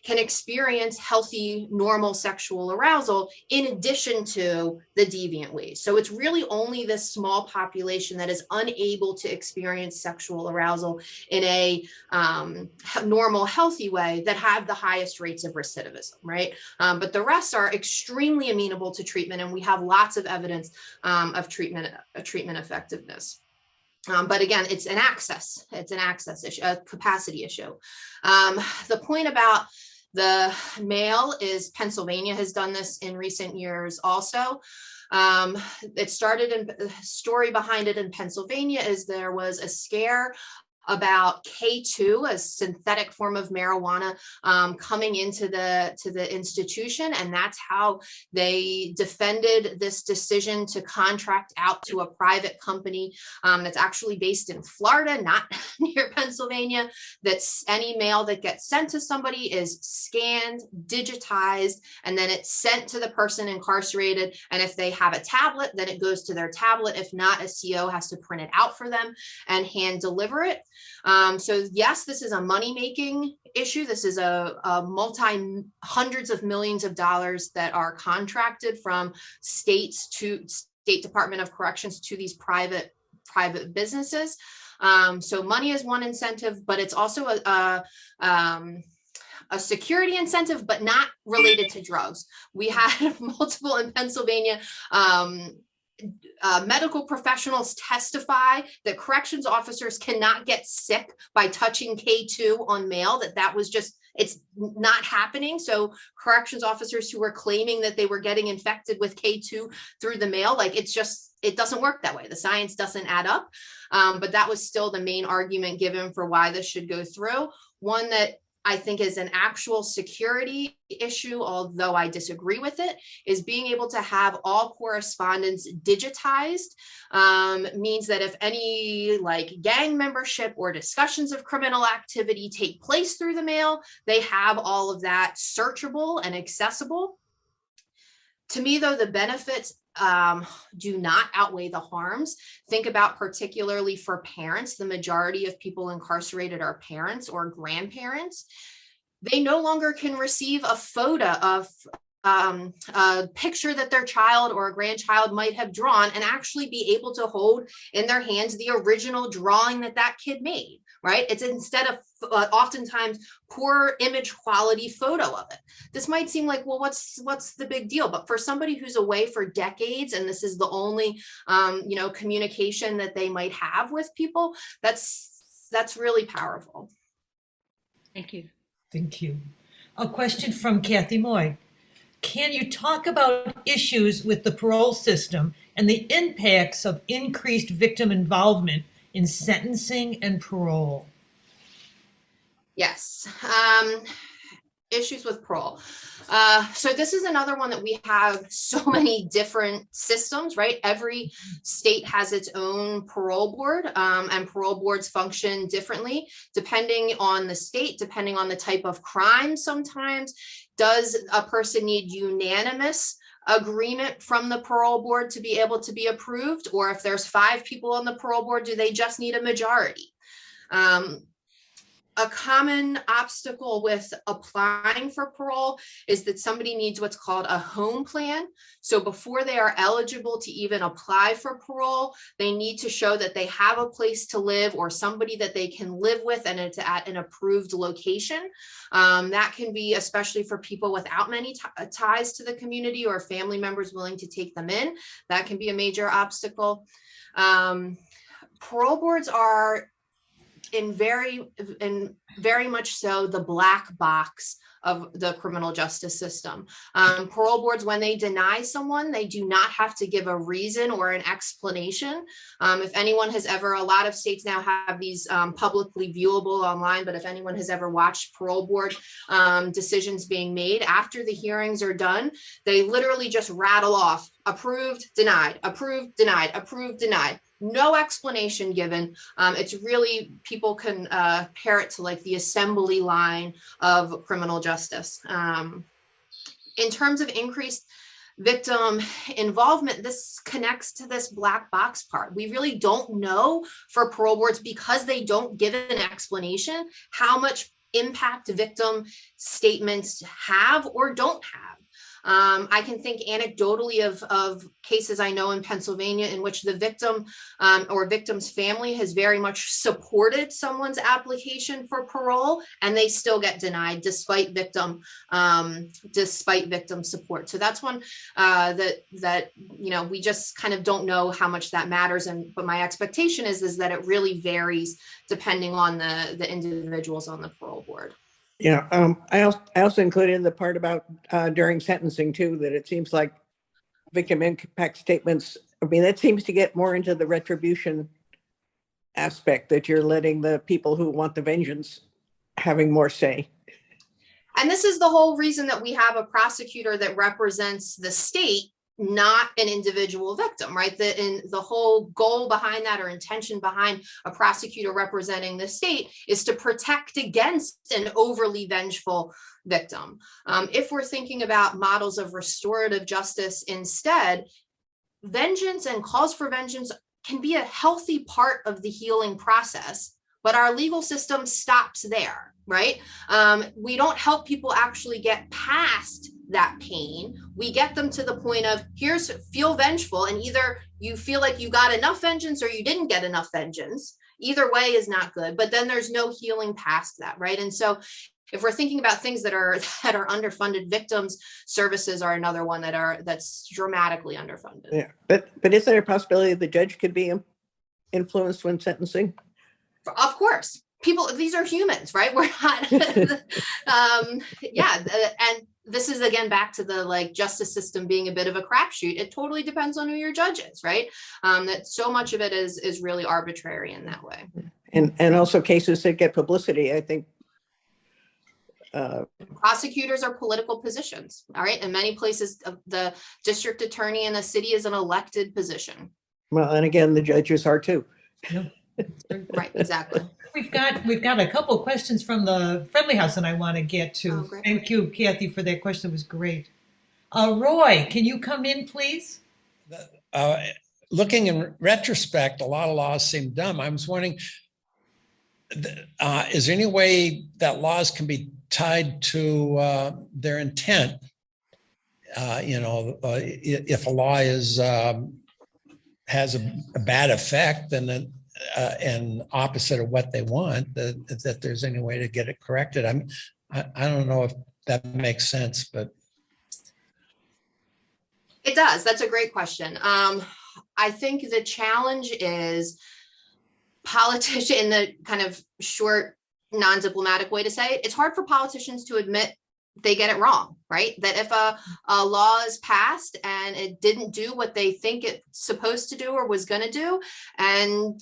can experience healthy, normal sexual arousal in addition to the deviant ways. So it's really only this small population that is unable to experience sexual arousal in a normal, healthy way that have the highest rates of recidivism, right? But the rest are extremely amenable to treatment, and we have lots of evidence of treatment effectiveness. But again, it's an access issue, a capacity issue. The point about the male is Pennsylvania has done this in recent years also. It started in, the story behind it in Pennsylvania is there was a scare about K2, a synthetic form of marijuana, coming into the institution, and that's how they defended this decision to contract out to a private company that's actually based in Florida, not near Pennsylvania. That's any mail that gets sent to somebody is scanned, digitized, and then it's sent to the person incarcerated. And if they have a tablet, then it goes to their tablet. If not, a CO has to print it out for them and hand deliver it. So yes, this is a money-making issue. This is a hundreds of millions of dollars that are contracted from states to State Department of Corrections to these private private businesses. So money is one incentive, but it's also a security incentive, but not related to drugs. We had multiple in Pennsylvania. Medical professionals testify that corrections officers cannot get sick by touching K2 on mail, that was just, it's not happening. So corrections officers who were claiming that they were getting infected with K2 through the mail, like it doesn't work that way. The science doesn't add up. But that was still the main argument given for why this should go through. One that I think is an actual security issue, although I disagree with it, is being able to have all correspondence digitized. Means that if any like gang membership or discussions of criminal activity take place through the mail, they have all of that searchable and accessible. To me, though, the benefits do not outweigh the harms. Think about particularly for parents, the majority of people incarcerated are parents or grandparents. They no longer can receive a photo of a picture that their child or a grandchild might have drawn and actually be able to hold in their hands the original drawing that kid made, right? It's instead of oftentimes poor image quality photo of it. This might seem like, well, what's the big deal? But for somebody who's away for decades, and this is the only, communication that they might have with people, that's really powerful. Thank you. Thank you. A question from Kathy Moy. Can you talk about issues with the parole system and the impacts of increased victim involvement in sentencing and parole? Yes. Issues with parole. So this is another one that we have so many different systems, right? Every state has its own parole board, and parole boards function differently depending on the state, depending on the type of crime sometimes. Does a person need unanimous agreement from the parole board to be able to be approved? Or if there's 5 people on the parole board, do they just need a majority? A common obstacle with applying for parole is that somebody needs what's called a home plan. So before they are eligible to even apply for parole, they need to show that they have a place to live or somebody that they can live with, and it's at an approved location. That can be, especially for people without many ties to the community or family members willing to take them in, that can be a major obstacle. Parole boards are in very much so the black box of the criminal justice system. Parole boards, when they deny someone, they do not have to give a reason or an explanation. If anyone has ever, a lot of states now have these publicly viewable online, but if anyone has ever watched parole board decisions being made after the hearings are done, they literally just rattle off approved, denied, approved, denied, approved, denied. No explanation given. It's really, people can pair it to like the assembly line of criminal justice. In terms of increased victim involvement, this connects to this black box part. We really don't know for parole boards, because they don't give an explanation, how much impact victim statements have or don't have. I can think anecdotally of cases I know in Pennsylvania in which the victim or victim's family has very much supported someone's application for parole, and they still get denied despite victim support. So that's one that we just kind of don't know how much that matters. But my expectation is that it really varies depending on the individuals on the parole board. Yeah, I also included the part about during sentencing too, that it seems like victim impact statements, I mean, that seems to get more into the retribution aspect, that you're letting the people who want the vengeance having more say. And this is the whole reason that we have a prosecutor that represents the state, not an individual victim, right? The whole goal behind that, or intention behind a prosecutor representing the state, is to protect against an overly vengeful victim. If we're thinking about models of restorative justice instead, vengeance and calls for vengeance can be a healthy part of the healing process, but our legal system stops there, right? We don't help people actually get past that pain. We get them to the point of, feel vengeful, and either you feel like you got enough vengeance or you didn't get enough vengeance. Either way is not good, but then there's no healing past that, right? And so if we're thinking about things that are underfunded, victims services are another one that's dramatically underfunded. Yeah, but is there a possibility the judge could be influenced when sentencing? Of course, these are humans, right? We're not, and this is again back to the justice system being a bit of a crapshoot. It totally depends on who your judge is, right? That so much of it is really arbitrary in that way. And also cases that get publicity, I think. Prosecutors are political positions, all right? In many places, the district attorney in a city is an elected position. Well, and again, the judges are too. Yeah. Right, exactly. We've got a couple questions from the Friendly House that I want to get to. Great. Thank you, Kathy, for that question. It was great. Roy, can you come in, please? Looking in retrospect, a lot of laws seem dumb. I was wondering, is there any way that laws can be tied to their intent? If a law has a bad effect, then and opposite of what they want, that there's any way to get it corrected. I don't know if that makes sense, but it does. That's a great question. I think the challenge is politician, in the kind of short, non-diplomatic way to say it, it's hard for politicians to admit they get it wrong, right? That if a law is passed and it didn't do what they think it's supposed to do or was going to do, and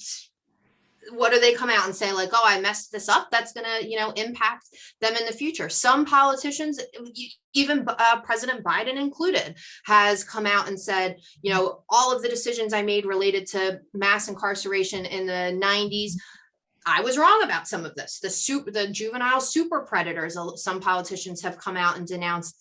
what do they come out and say, like, oh, I messed this up, that's going to, impact them in the future. Some politicians, even President Biden included, has come out and said, all of the decisions I made related to mass incarceration in the 90s, I was wrong about some of this. The juvenile super predators, some politicians have come out and denounced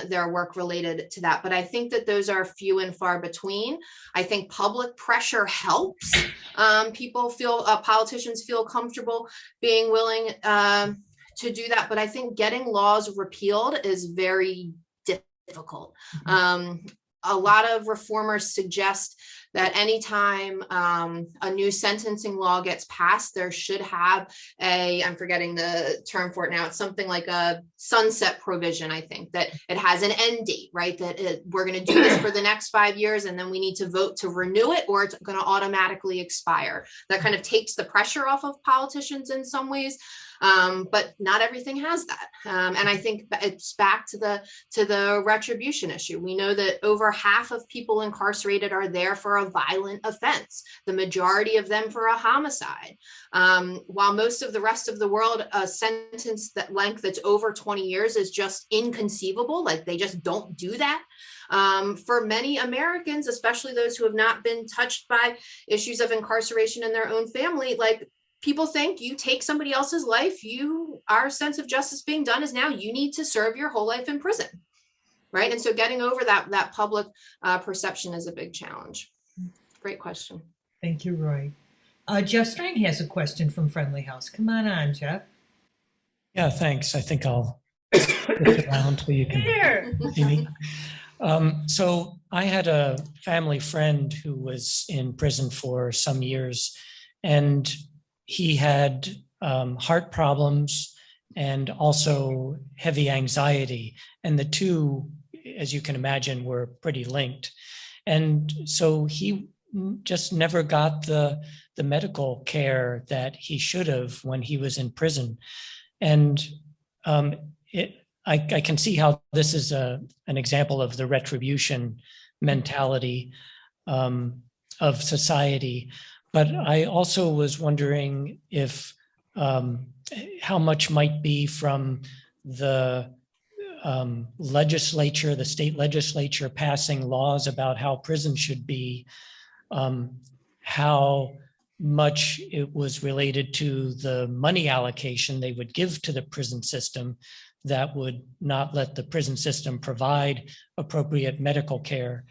their work related to that. But I think that those are few and far between. I think public pressure helps. Politicians feel comfortable being willing to do that. But I think getting laws repealed is very difficult. A lot of reformers suggest that anytime a new sentencing law gets passed, there should have I'm forgetting the term for it now, it's something like a sunset provision, I think, that it has an end date, right? That we're going to do this for the next 5 years, and then we need to vote to renew it, or it's going to automatically expire. That kind of takes the pressure off of politicians in some ways. But not everything has that. And I think it's back to the retribution issue. We know that over half of people incarcerated are there for a violent offense, the majority of them for a homicide. While most of the rest of the world, a sentence length that's over 20 years is just inconceivable, like they just don't do that. For many Americans, especially those who have not been touched by issues of incarceration in their own family, like, people think you take somebody else's life, our sense of justice being done is now you need to serve your whole life in prison, right? And so getting over that public perception is a big challenge. Great question. Thank you, Roy. Jeff Strang has a question from Friendly House. Come on, Jeff. Yeah, thanks. I think I'll stick around till you can see me. So I had a family friend who was in prison for some years, and he had heart problems and also heavy anxiety. And the two, as you can imagine, were pretty linked. And so he just never got the medical care that he should have when he was in prison. And I can see how this is an example of the retribution mentality of society. But I also was wondering if how much might be from the legislature, the state legislature passing laws about how prisons should be, how much it was related to the money allocation they would give to the prison system that would not let the prison system provide appropriate medical care.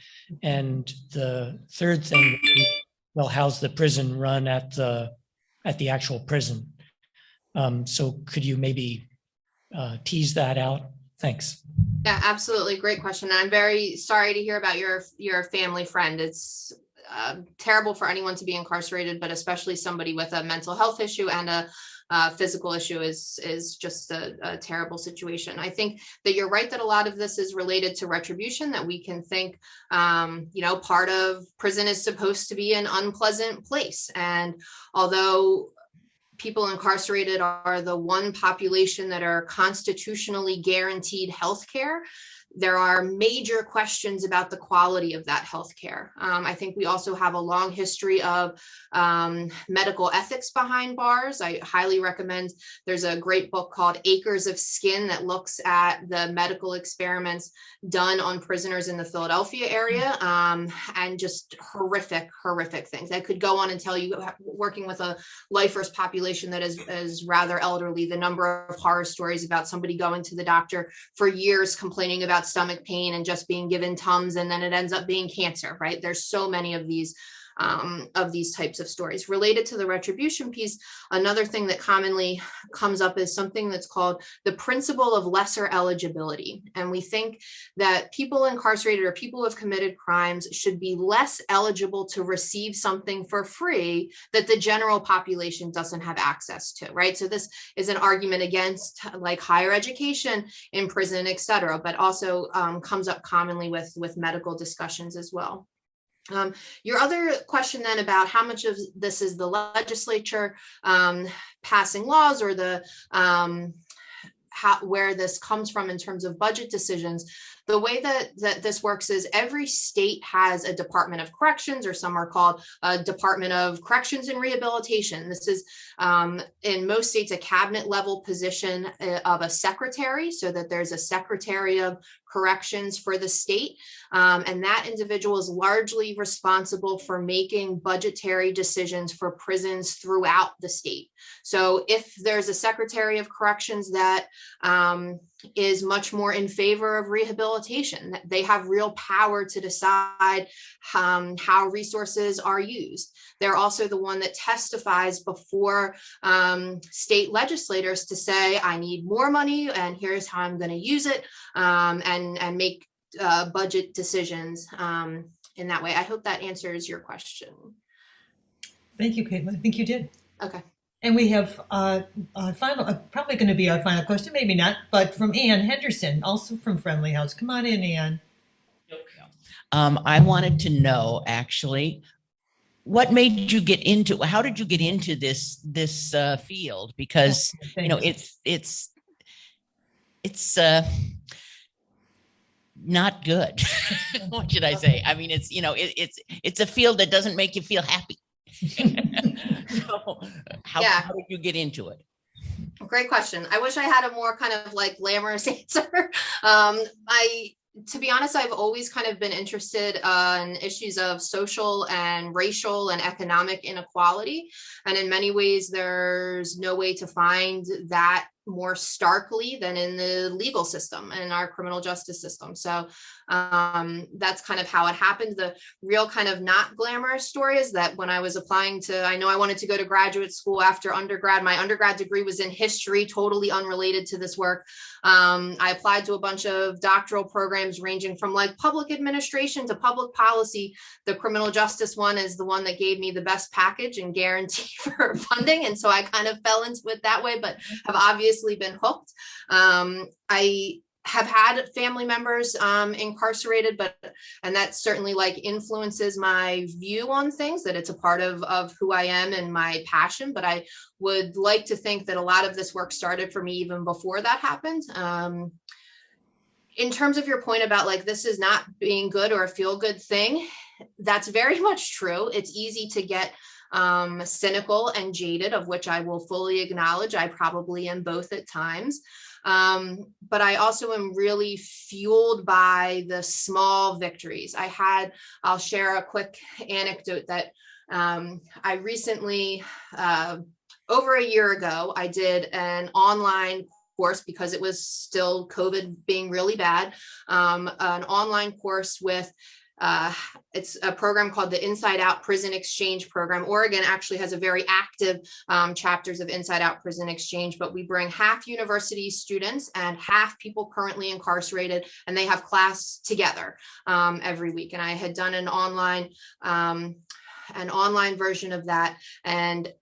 And the third thing would be, well, how's the prison run at the actual prison? So could you maybe tease that out? Thanks. Yeah, absolutely. Great question. And I'm very sorry to hear about your family friend. It's terrible for anyone to be incarcerated, but especially somebody with a mental health issue and a physical issue is just a terrible situation. I think that you're right that a lot of this is related to retribution, that we can think, part of prison is supposed to be an unpleasant place. And although people incarcerated are the one population that are constitutionally guaranteed health care, there are major questions about the quality of that healthcare. I think we also have a long history of medical ethics behind bars. I highly recommend, there's a great book called Acres of Skin that looks at the medical experiments done on prisoners in the Philadelphia area, and just horrific things. I could go on and tell you, working with a lifers population that is rather elderly, the number of horror stories about somebody going to the doctor for years complaining about stomach pain and just being given Tums, and then it ends up being cancer, right? There's so many of these types of stories. Related to the retribution piece, another thing that commonly comes up is something that's called the principle of lesser eligibility. And we think that people incarcerated or people who have committed crimes should be less eligible to receive something for free that the general population doesn't have access to, right? So this is an argument against like higher education in prison, et cetera, but also comes up commonly with medical discussions as well. Your other question then about how much of this is the legislature passing laws, or the where this comes from in terms of budget decisions. The way that this works is every state has a Department of Corrections, or some are called a Department of Corrections and Rehabilitation. This is in most states a cabinet level position of a secretary, so that there's a Secretary of Corrections for the state. And that individual is largely responsible for making budgetary decisions for prisons throughout the state. So if there's a Secretary of Corrections that is much more in favor of rehabilitation, they have real power to decide how resources are used. They're also the one that testifies before state legislators to say, I need more money and here's how I'm going to use it, and make budget decisions in that way. I hope that answers your question. Thank you, Caitlin. I think you did. Okay. And we have probably going to be our final question, maybe not, but from Ann Henderson, also from Friendly House. Come on in, Ann. I wanted to know, actually, what made you get into, how did you get into this field? Because, it's not good. What should I say? I mean, it's a field that doesn't make you feel happy. So how did you get into it? Great question. I wish I had a more kind of like glamorous answer. To be honest, I've always kind of been interested in issues of social and racial and economic inequality. And in many ways, there's no way to find that more starkly than in the legal system and our criminal justice system. So that's kind of how it happened. The real kind of not glamorous story is that when I was applying I know I wanted to go to graduate school after undergrad. My undergrad degree was in history, totally unrelated to this work. I applied to a bunch of doctoral programs ranging from like public administration to public policy. The criminal justice one is the one that gave me the best package and guarantee for funding. And so I kind of fell into it that way, but have obviously been hooked. I have had family members incarcerated, and that certainly like influences my view on things, that it's a part of who I am and my passion. But I would like to think that a lot of this work started for me even before that happened. In terms of your point about like, this is not being good or a feel good thing, that's very much true. It's easy to get cynical and jaded, of which I will fully acknowledge. I probably am both at times. But I also am really fueled by the small victories. I'll share a quick anecdote that I recently, over a year ago, I did an online course because it was still COVID being really bad, an online course with it's a program called the Inside Out Prison Exchange Program. Oregon actually has a very active chapters of Inside Out Prison Exchange, but we bring half university students and half people currently incarcerated, and they have class together every week. And I had done an online version of that. And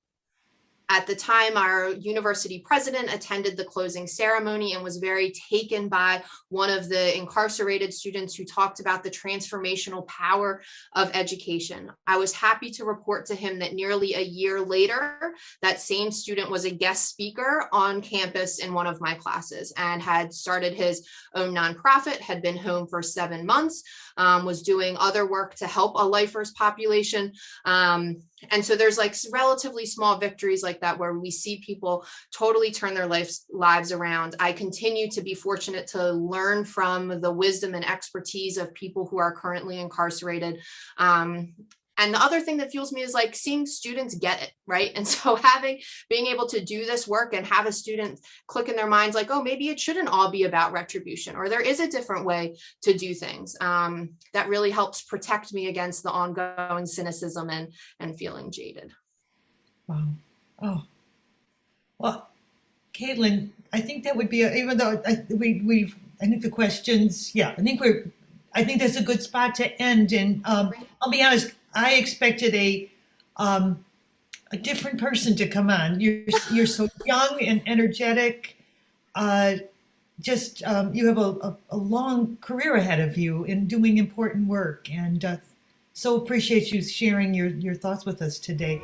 at the time, our university president attended the closing ceremony and was very taken by one of the incarcerated students who talked about the transformational power of education. I was happy to report to him that nearly a year later, that same student was a guest speaker on campus in one of my classes and had started his own nonprofit, had been home for 7 months, was doing other work to help a lifers population. And so there's like relatively small victories like that where we see people totally turn their lives around. I continue to be fortunate to learn from the wisdom and expertise of people who are currently incarcerated. And the other thing that fuels me is like seeing students get it, right? And so being able to do this work and have a student click in their minds like, oh, maybe it shouldn't all be about retribution, or there is a different way to do things. That really helps protect me against the ongoing cynicism and feeling jaded. Wow. Oh, well, Caitlin, I think that would be, even though I think the questions, I think that's a good spot to end. And I'll be honest, I expected a different person to come on. You're so young and energetic. You have a long career ahead of you in doing important work, and so appreciate you sharing your thoughts with us today.